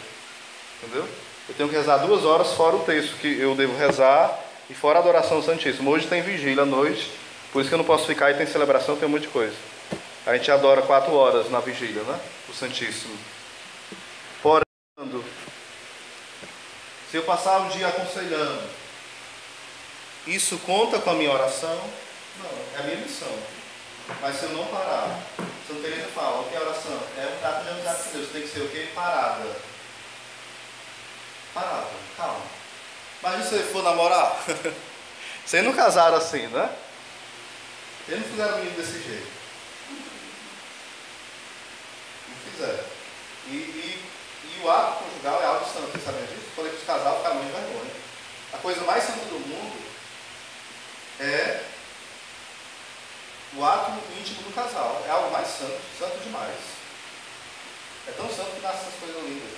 Entendeu? Eu tenho que rezar 2 horas fora o texto que eu devo rezar e fora a adoração Santíssima. Hoje tem vigília à noite, por isso que eu não posso ficar e tem celebração, tem um monte de coisa. A gente adora 4 horas na vigília, né? O Santíssimo. Porém, se eu passar o dia aconselhando, isso conta com a minha oração? Não, é a minha missão. Mas se eu não parar, Santa Teresa fala, o que é oração? É um trato de amizade com Deus. Tem que ser o quê? Parada. Parada, calma. Mas se você for namorar, vocês não casaram assim, né? Eles não fizeram menino desse jeito. Não fizeram. E o ato conjugal é algo santo, vocês sabem disso? Falei que os casais ficaram muito vergonha. A coisa mais santa do mundo é o ato íntimo do casal. É algo mais santo, santo demais. É tão santo que nasce essas coisas lindas.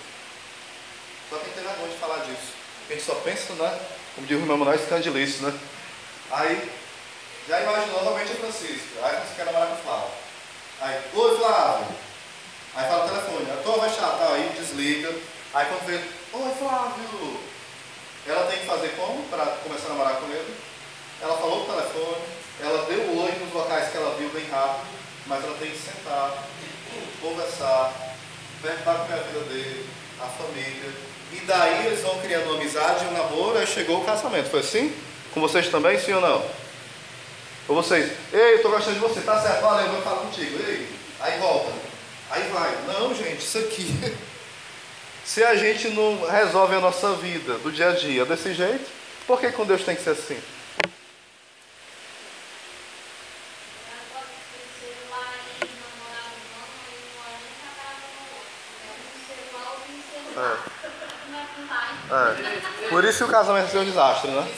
Só que a gente tem vergonha de falar disso. A gente só pensa, né? Como diz o meu irmão, nós escandilices, né? Aí, Já imaginou, novamente a Francisca. Aí a Francisca quer namorar com o Flávio. Aí, oi Flávio. Aí fala o telefone, a tua vai chato, aí desliga. Aí quando vê, oi Flávio. Ela tem que fazer como para começar a namorar com ele? Ela falou o telefone, ela deu o oi nos locais que ela viu bem rápido, mas ela tem que sentar, conversar, perguntar como é a vida dele, a família. E daí eles vão criando uma amizade, um namoro, aí chegou o casamento. Foi assim? Com vocês também, sim ou não? Ou vocês, ei, eu tô gostando de você, tá certo, valeu, eu vou falar contigo, ei, aí volta, aí vai. Não, gente, isso aqui, se a gente não resolve a nossa vida do dia a dia desse jeito, por que com Deus tem que ser assim? Por isso que o casamento é um desastre, né?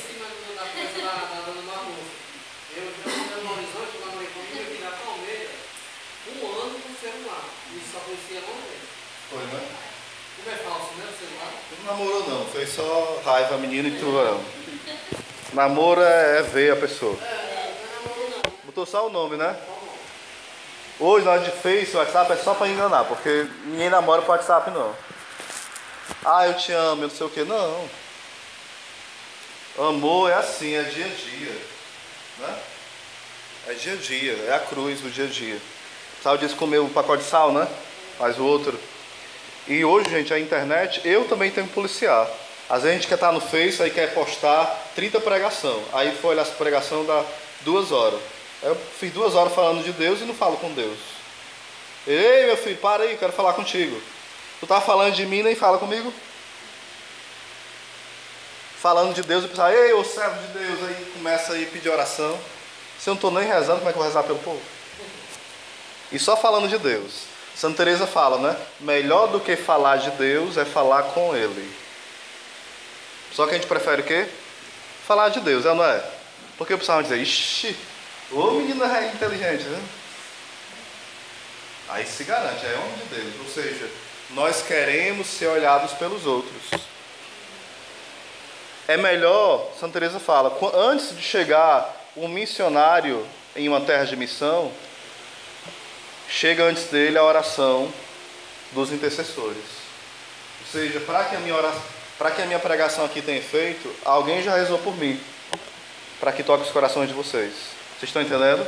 Foi, né? Como é falso, né? Celular? Não namorou não, foi só raiva, menino e tubarão. Namoro é ver a pessoa. Não é namoro não. Botou só o nome, né? Hoje, na hora de Face, o WhatsApp é só pra enganar, porque ninguém namora com o WhatsApp, não. Ah, eu te amo, eu não sei o que. Não. Amor é assim, é dia a dia. Né? É dia a dia, é a cruz do dia a dia. Sal disse comer um pacote de sal, né? Mas o outro. E hoje, gente, a internet, eu também tenho que policiar. Às vezes a gente quer estar no Face, aí quer postar 30 pregação. Aí foi olhar essa pregação, dá 2 horas. Eu fiz 2 horas falando de Deus e não falo com Deus. Ei, meu filho, para aí, quero falar contigo. Tu tá falando de mim, nem fala comigo? Falando de Deus, e pensar, ei, ô servo de Deus, aí começa aí a pedir oração. Se eu não estou nem rezando, como é que eu vou rezar pelo povo? E só falando de Deus. Santa Teresa fala, né? Melhor do que falar de Deus é falar com Ele. Só que a gente prefere o quê? Falar de Deus, não é? Porque o pessoal vai dizer, ixi, ô menina inteligente, né? Aí se garante, é homem de Deus. Ou seja, nós queremos ser olhados pelos outros. É melhor, Santa Teresa fala, antes de chegar um missionário em uma terra de missão, chega antes dele a oração dos intercessores. Ou seja, para que a minha pregação aqui tenha efeito, alguém já rezou por mim, para que toque os corações de vocês. Vocês estão entendendo?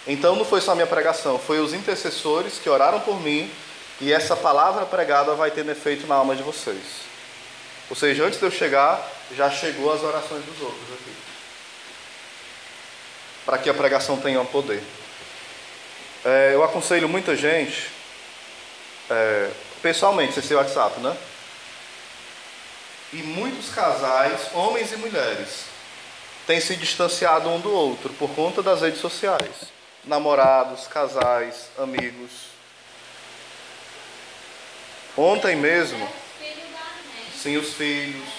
Então não foi só a minha pregação, foi os intercessores que oraram por mim, e essa palavra pregada vai ter efeito na alma de vocês. Ou seja, antes de eu chegar, já chegou as orações dos outros aqui. Para que a pregação tenha um poder. Eu aconselho muita gente, pessoalmente, sem ser WhatsApp, né? E muitos casais, homens e mulheres, têm se distanciado um do outro por conta das redes sociais. Namorados, casais, amigos. Ontem mesmo, sim, os filhos.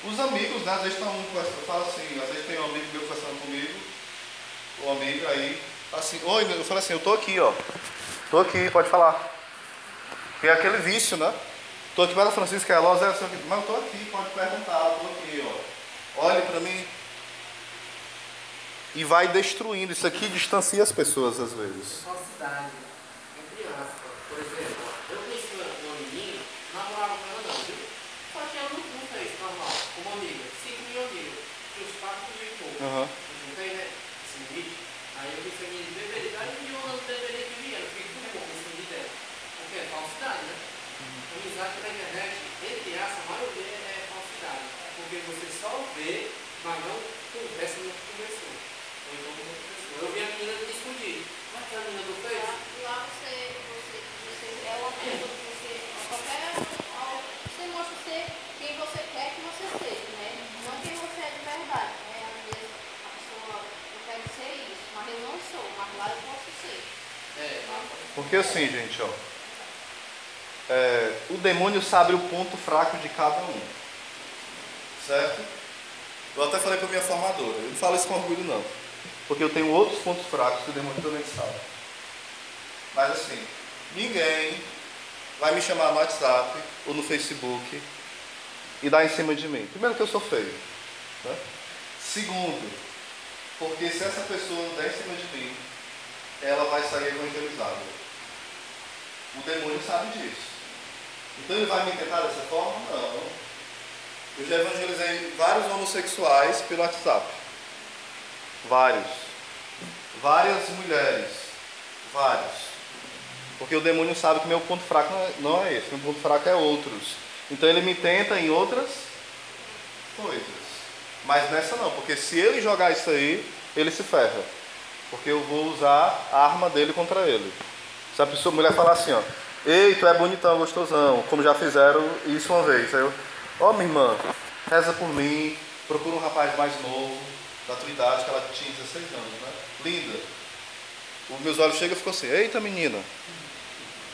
Os amigos, né? Às vezes estão um conversando, fala assim, às vezes tem um amigo meu conversando comigo, um amigo aí, assim, oi, eu falo assim, eu tô aqui, ó. Tô aqui, pode falar. Tem aquele vício, né? Tô aqui para a Francisca Elosa, mas eu tô aqui, pode perguntar, eu tô aqui, ó. Olhe para mim. E vai destruindo. Isso aqui distancia as pessoas às vezes. Falsidade. Entre aspas. Por exemplo, eu conheci uma menina, namorava com ela não, viu? Só que ela não fez normal, como amiga. 5 mil amigos. Tinha uns 4 mil e pouco. Não tem, né? Esse limite. Aí eu disse a menina, deveria dar e eu não deveria que vier. Eu fico com esse limite dela. Porque é falsidade, né? Amizade na internet, entre aspas, a maioria é falsidade. Porque você só vê, mas não conversa, não conversou. Ou então não conversou. Eu vi a menina discutir. Mas que a menina do Face? Lá você é uma pessoa que você, você mostra ser quem você quer que você seja, né? Não quem você é de verdade, né? Às vezes a pessoa, eu quero ser isso, mas eu não sou, mas lá eu posso ser. Porque assim, gente, ó. O demônio sabe o ponto fraco de cada um. Certo? Eu até falei para minha formadora, eu não falo isso com orgulho não. Porque eu tenho outros pontos fracos que o demônio também sabe. Mas assim, ninguém vai me chamar no WhatsApp ou no Facebook e dar em cima de mim. Primeiro que eu sou feio. Né? Segundo, Porque se essa pessoa der em cima de mim, ela vai sair evangelizada. O demônio sabe disso. Então ele vai me tentar dessa forma? Não. Eu já evangelizei vários homossexuais pelo WhatsApp. Vários. Várias mulheres. Vários. Porque o demônio sabe que meu ponto fraco não é esse. Meu ponto fraco é outros. Então ele me tenta em outras coisas. Mas nessa não. Porque se ele jogar isso aí, ele se ferra. Porque eu vou usar a arma dele contra ele. Se a pessoa, a mulher falar assim, ó: ei, tu é bonitão, gostosão. Como já fizeram isso uma vez. Aí eu: ó, minha irmã, reza por mim. Procura um rapaz mais novo, da tua idade, que ela tinha 16 anos, né? Linda. Os meus olhos chegam e ficam assim: eita, menina.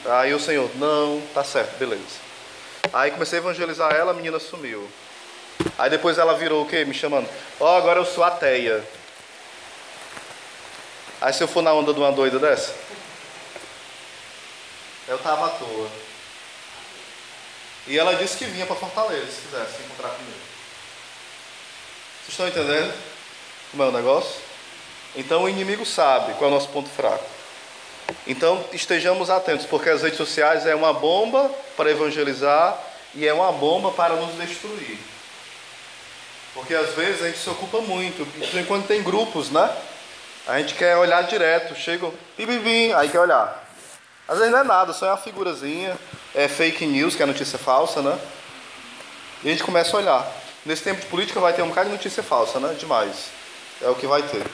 Aí o Senhor: não, tá certo, beleza. Aí comecei a evangelizar ela, a menina sumiu. Aí depois ela virou o quê? Me chamando: ó, agora eu sou ateia. Aí se eu for na onda de uma doida dessa, eu tava à toa. E ela disse que vinha para Fortaleza, se quisesse encontrar comigo. Vocês estão entendendo como é o negócio? Então o inimigo sabe qual é o nosso ponto fraco. Então estejamos atentos, porque as redes sociais é uma bomba para evangelizar e é uma bomba para nos destruir. Porque às vezes a gente se ocupa muito, quando tem grupos, né? A gente quer olhar direto, chega, aí quer olhar. Às vezes não é nada, só é uma figurazinha, é fake news, que é notícia falsa, né? E a gente começa a olhar. Nesse tempo de política vai ter um bocado de notícia falsa, né? Demais. É o que vai ter.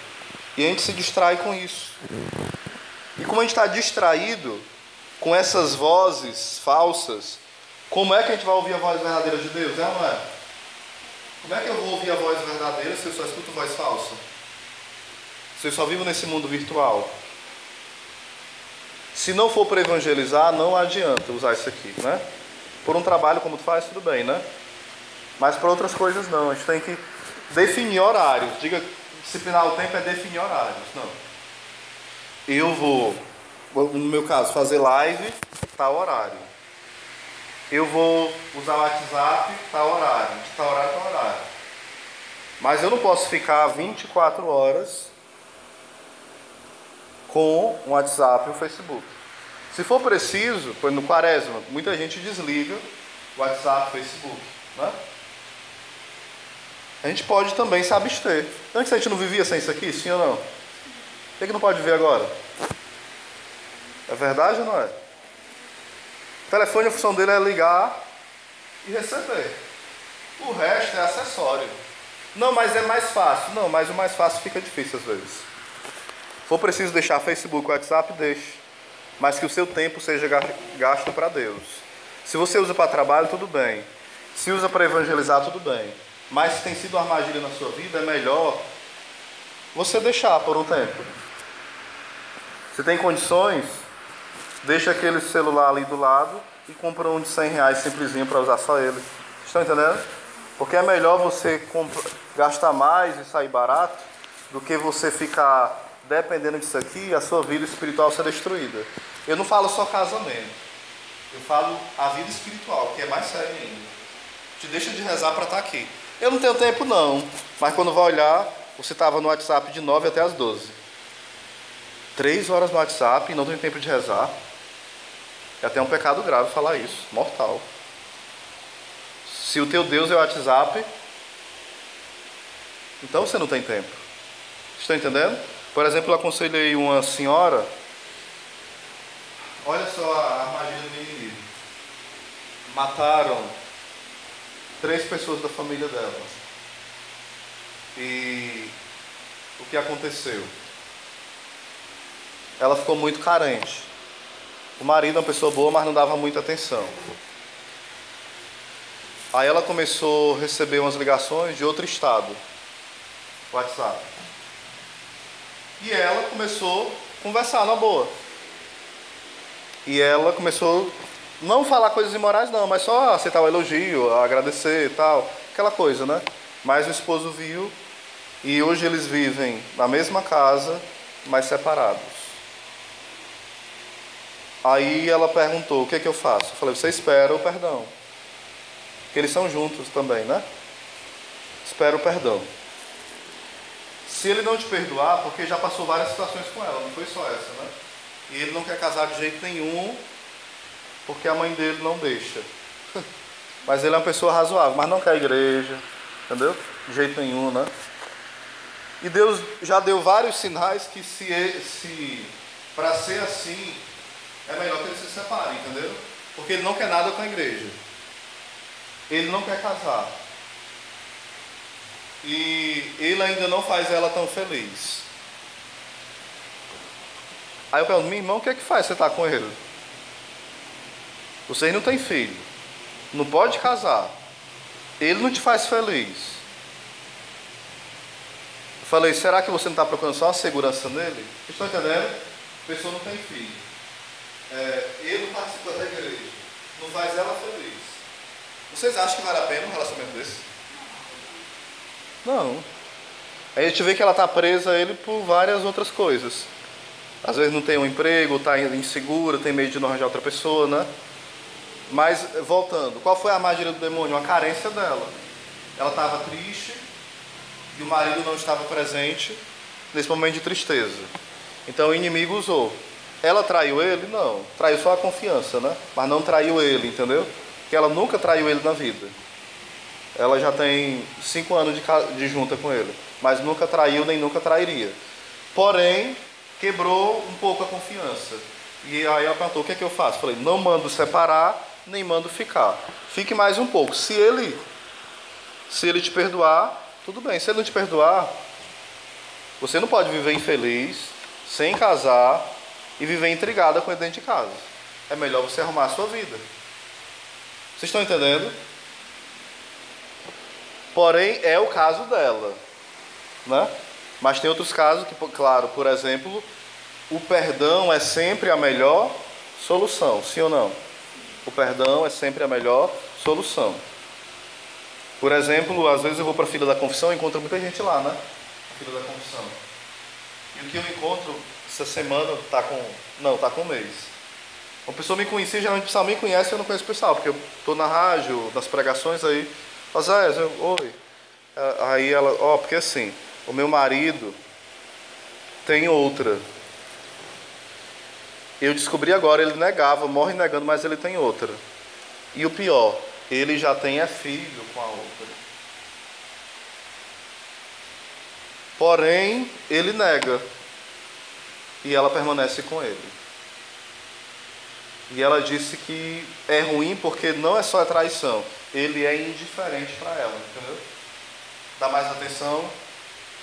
E a gente se distrai com isso. E como a gente está distraído com essas vozes falsas, como é que a gente vai ouvir a voz verdadeira de Deus? É ou não é? Como é que eu vou ouvir a voz verdadeira se eu só escuto voz falsa? Se eu só vivo nesse mundo virtual? Se não for para evangelizar, não adianta usar isso aqui, né? Por um trabalho como tu faz, tudo bem, né? Mas para outras coisas não. A gente tem que definir horários. Disciplinar o tempo é definir horários. Não. Eu vou, no meu caso, fazer live, tal horário. Eu vou usar o WhatsApp, tal horário. De tal horário, tal horário. Mas eu não posso ficar 24 horas com o WhatsApp e o Facebook. Se for preciso, no quaresma, muita gente desliga o WhatsApp e o Facebook, né? A gente pode também se abster. Antes a gente não vivia sem isso aqui, sim ou não? Por que não pode viver agora? É verdade ou não é? O telefone, a função dele é ligar e receber. O resto é acessório. Não, mas é mais fácil. Não, mas o mais fácil fica difícil às vezes. Se for preciso deixar Facebook, WhatsApp, deixe. Mas que o seu tempo seja gasto para Deus. Se você usa para trabalho, tudo bem. Se usa para evangelizar, tudo bem. Mas se tem sido uma armadilha na sua vida, é melhor você deixar por um tempo. Se tem condições, deixa aquele celular ali do lado e compra um de R$100 simplesinho para usar só ele. Estão entendendo? Porque é melhor você gastar mais e sair barato do que você ficar dependendo disso aqui e a sua vida espiritual ser destruída. Eu não falo só casamento. Eu falo a vida espiritual, que é mais sério ainda. Te deixa de rezar para estar aqui. Eu não tenho tempo não, mas quando vai olhar, você estava no WhatsApp de 9 até as 12. 3 horas no WhatsApp e não tem tempo de rezar. É até um pecado grave falar isso, mortal. Se o teu Deus é o WhatsApp, então você não tem tempo. Estão entendendo? Por exemplo, eu aconselhei uma senhora. Olha só a armadilha do inimigo. Mataram 3 pessoas da família dela. E o que aconteceu? Ela ficou muito carente. O marido é uma pessoa boa, mas não dava muita atenção. Aí ela começou a receber umas ligações de outro estado, WhatsApp. E ela começou a conversar na boa. E ela começou a não falar coisas imorais não, mas só aceitar o elogio, agradecer e tal, aquela coisa, né? Mas o esposo viu e hoje eles vivem na mesma casa, mas separados. Aí ela perguntou, o que é que eu faço? Eu falei, você espera o perdão. Porque eles são juntos também, né? Espera o perdão. Se ele não te perdoar, porque já passou várias situações com ela, não foi só essa, né? E ele não quer casar de jeito nenhum, porque a mãe dele não deixa. Mas ele é uma pessoa razoável, mas não quer igreja, entendeu? De jeito nenhum, né? E Deus já deu vários sinais que se para ser assim, é melhor que ele se separe, entendeu? Porque ele não quer nada com a igreja. Ele não quer casar. E ele ainda não faz ela tão feliz. Aí eu pergunto, meu irmão, o que é que faz você estar com ele? Vocês não têm filho. Não pode casar. Ele não te faz feliz. Eu falei, será que você não está procurando só uma segurança nele? Vocês estão entendendo? A pessoa não tem filho. Ele não participa da igreja. Não faz ela feliz. Vocês acham que vale a pena um relacionamento desse? Não. Aí a gente vê que ela está presa a ele por várias outras coisas. Às vezes não tem um emprego, está insegura, tem medo de não arranjar outra pessoa, né? Mas, voltando, qual foi a armadilha do demônio? Uma carência dela. Ela estava triste e o marido não estava presente nesse momento de tristeza. Então o inimigo usou. Ela traiu ele? Não. Traiu só a confiança, né? Mas não traiu ele, entendeu? Porque ela nunca traiu ele na vida. Ela já tem 5 anos de junta com ele. Mas nunca traiu, nem nunca trairia. Porém, quebrou um pouco a confiança. E aí ela perguntou, o que é que eu faço? Falei, não mando separar, nem mando ficar. Fique mais um pouco. Se ele te perdoar, tudo bem. Se ele não te perdoar, você não pode viver infeliz, sem casar e viver intrigada com ele dentro de casa. É melhor você arrumar a sua vida. Vocês estão entendendo? Porém, é o caso dela, né? Mas tem outros casos que, claro, por exemplo, o perdão é sempre a melhor solução, sim ou não? O perdão é sempre a melhor solução. Por exemplo, às vezes eu vou para a fila da confissão e encontro muita gente lá, né? A fila da confissão. E o que eu encontro essa semana está com um mês. Uma pessoa me conhecia, geralmente o pessoal me conhece e eu não conheço o pessoal, porque eu estou na rádio, nas pregações aí. Oi. Aí ela, porque assim, o meu marido tem outra. Eu descobri agora, ele negava, morre negando, mas ele tem outra. E o pior, ele já tem filho com a outra. Porém, ele nega. E ela permanece com ele. E ela disse que é ruim porque não é só a traição. Ele é indiferente para ela, entendeu? Dá mais atenção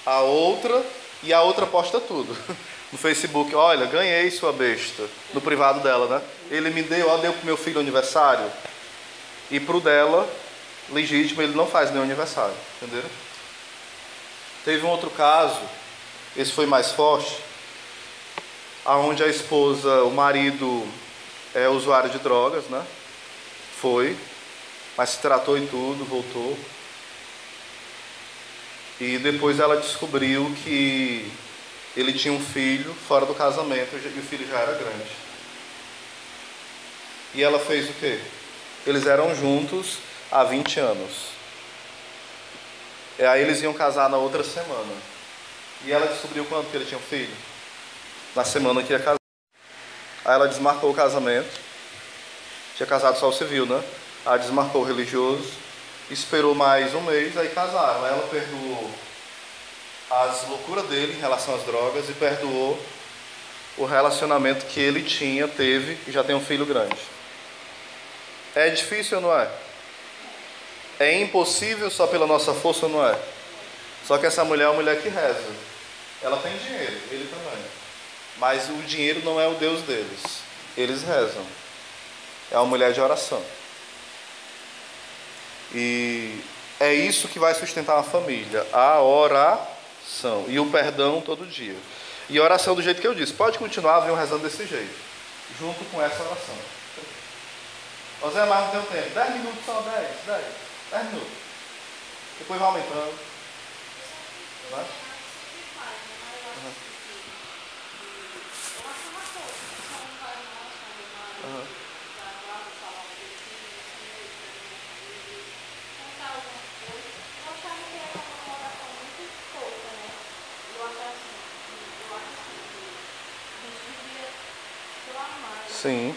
à outra e a outra posta tudo. No Facebook, olha, ganhei sua besta. No privado dela, né? Ele me deu pro meu filho aniversário. E pro dela, legítimo, ele não faz nenhum aniversário, entendeu? Teve um outro caso, esse foi mais forte, aonde a esposa, o marido é usuário de drogas, né? Foi, mas se tratou e tudo, voltou. E depois ela descobriu que ele tinha um filho fora do casamento e o filho já era grande. E ela fez o quê? Eles eram juntos há 20 anos. E aí eles iam casar na outra semana. E ela descobriu quando que ele tinha um filho? Na semana que ia casar. Aí ela desmarcou o casamento. Tinha casado só o civil, né? Aí desmarcou o religioso. Esperou mais um mês, aí casaram. Aí ela perdoou as loucuras dele em relação às drogas e perdoou o relacionamento que ele teve e já tem um filho grande. É difícil ou não é? É impossível só pela nossa força ou não é? Só que essa mulher é uma mulher que reza. Ela tem dinheiro, ele também. Mas o dinheiro não é o Deus deles. Eles rezam. É uma mulher de oração. E é isso que vai sustentar uma família. A oração. E o perdão todo dia. E a oração do jeito que eu disse. Pode continuar, venham rezando desse jeito. Junto com essa oração. José, mas não tem o tempo. 10 minutos só, 10 minutos. Depois vai aumentando. Né? Sim.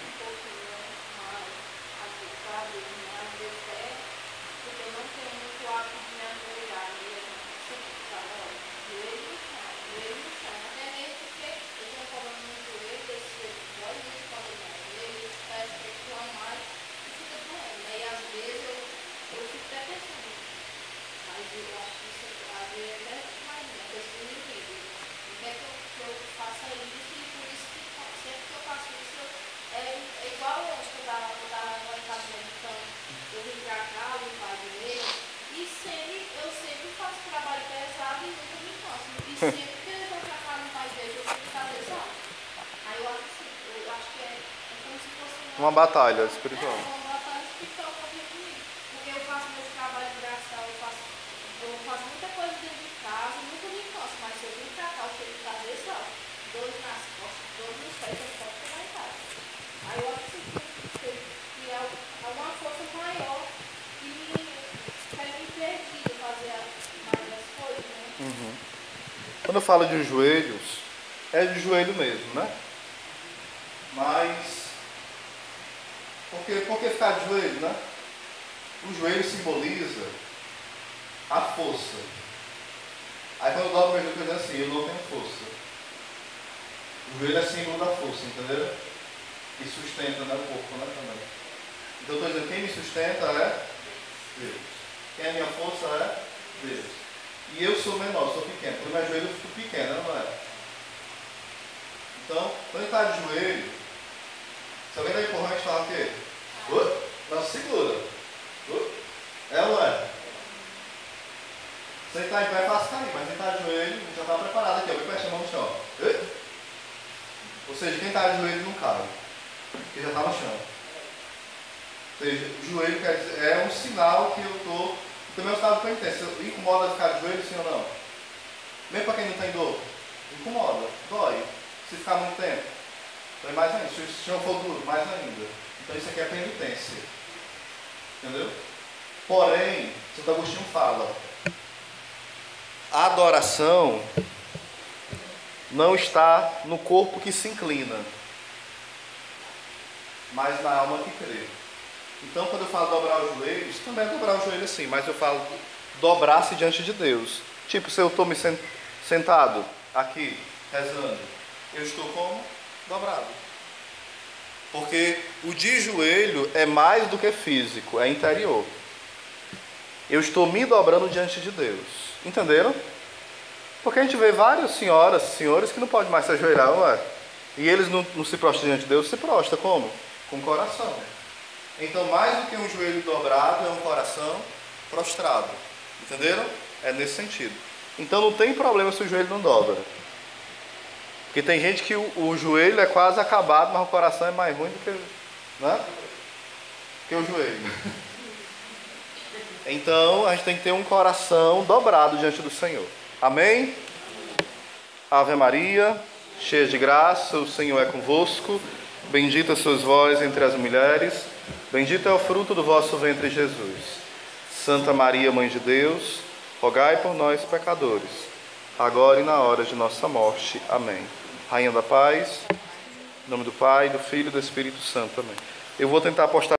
Uma batalha espiritual. Uma batalha espiritual comigo. Porque eu faço meu trabalho de braçal, eu faço muita coisa dentro de casa, nunca me canso, mas se eu vim pra cá, eu chego de casa desse lado, dores nas costas, dores nos pés, eu posso chegar em casa. Aí eu acho que é uma força maior que me impedir de fazer mais as coisas, né? Uhum. Quando eu falo de joelhos, é de joelho mesmo, né? Mas por que ficar de joelho, né? O joelho simboliza a força. Aí quando eu dobro meu joelho, eu digo assim, eu não tenho força. O joelho é símbolo da força, entendeu? Que sustenta, né, o corpo, né, também. Então eu estou dizendo, quem me sustenta é Deus. Quem é a minha força é Deus. E eu sou menor, sou pequeno. Quando eu me ajoelho, eu fico pequeno, não é? Então, quando ele está de joelho, se alguém está empurrando, a gente fala o quê? Não, segura. É ou não é? Se ele está em pé, é fácil cair, mas ele está de joelho, já está preparado aqui, ó, bem pertinho, mão no chão. Ou seja, quem está de joelho não cai, porque já está no chão. Ou seja, o joelho quer dizer, é um sinal que eu estou. Também é um estado de penitência. Incomoda ficar de joelho, sim ou não? Mesmo para quem não tem dor, incomoda, dói. Se ficar muito tempo, dói mais ainda. Se o chão for duro, mais ainda. Então isso aqui é penitência. Entendeu? Porém, Santo Agostinho fala, a adoração não está no corpo que se inclina, mas na alma que crê. Então, quando eu falo dobrar os joelhos, também é dobrar o joelho assim, mas eu falo dobrar-se diante de Deus. Tipo, se eu estou me sentado aqui, rezando, eu estou como? Dobrado. Porque o de joelho é mais do que físico, é interior. Eu estou me dobrando diante de Deus. Entenderam? Porque a gente vê várias senhoras, senhores que não podem mais se ajoelhar, não é? E eles não se prostram diante de Deus, se prostra como? Com o coração. Então, mais do que um joelho dobrado, é um coração prostrado. Entenderam? É nesse sentido. Então, não tem problema se o joelho não dobra. Porque tem gente que o joelho é quase acabado, mas o coração é mais ruim do que, né? Que o joelho. Então, a gente tem que ter um coração dobrado diante do Senhor. Amém? Ave Maria, cheia de graça, o Senhor é convosco. Bendita sois vós entre as mulheres. Bendito é o fruto do vosso ventre, Jesus. Santa Maria, Mãe de Deus, rogai por nós, pecadores, agora e na hora de nossa morte. Amém. Rainha da Paz, em nome do Pai, do Filho e do Espírito Santo. Amém. Eu vou tentar postar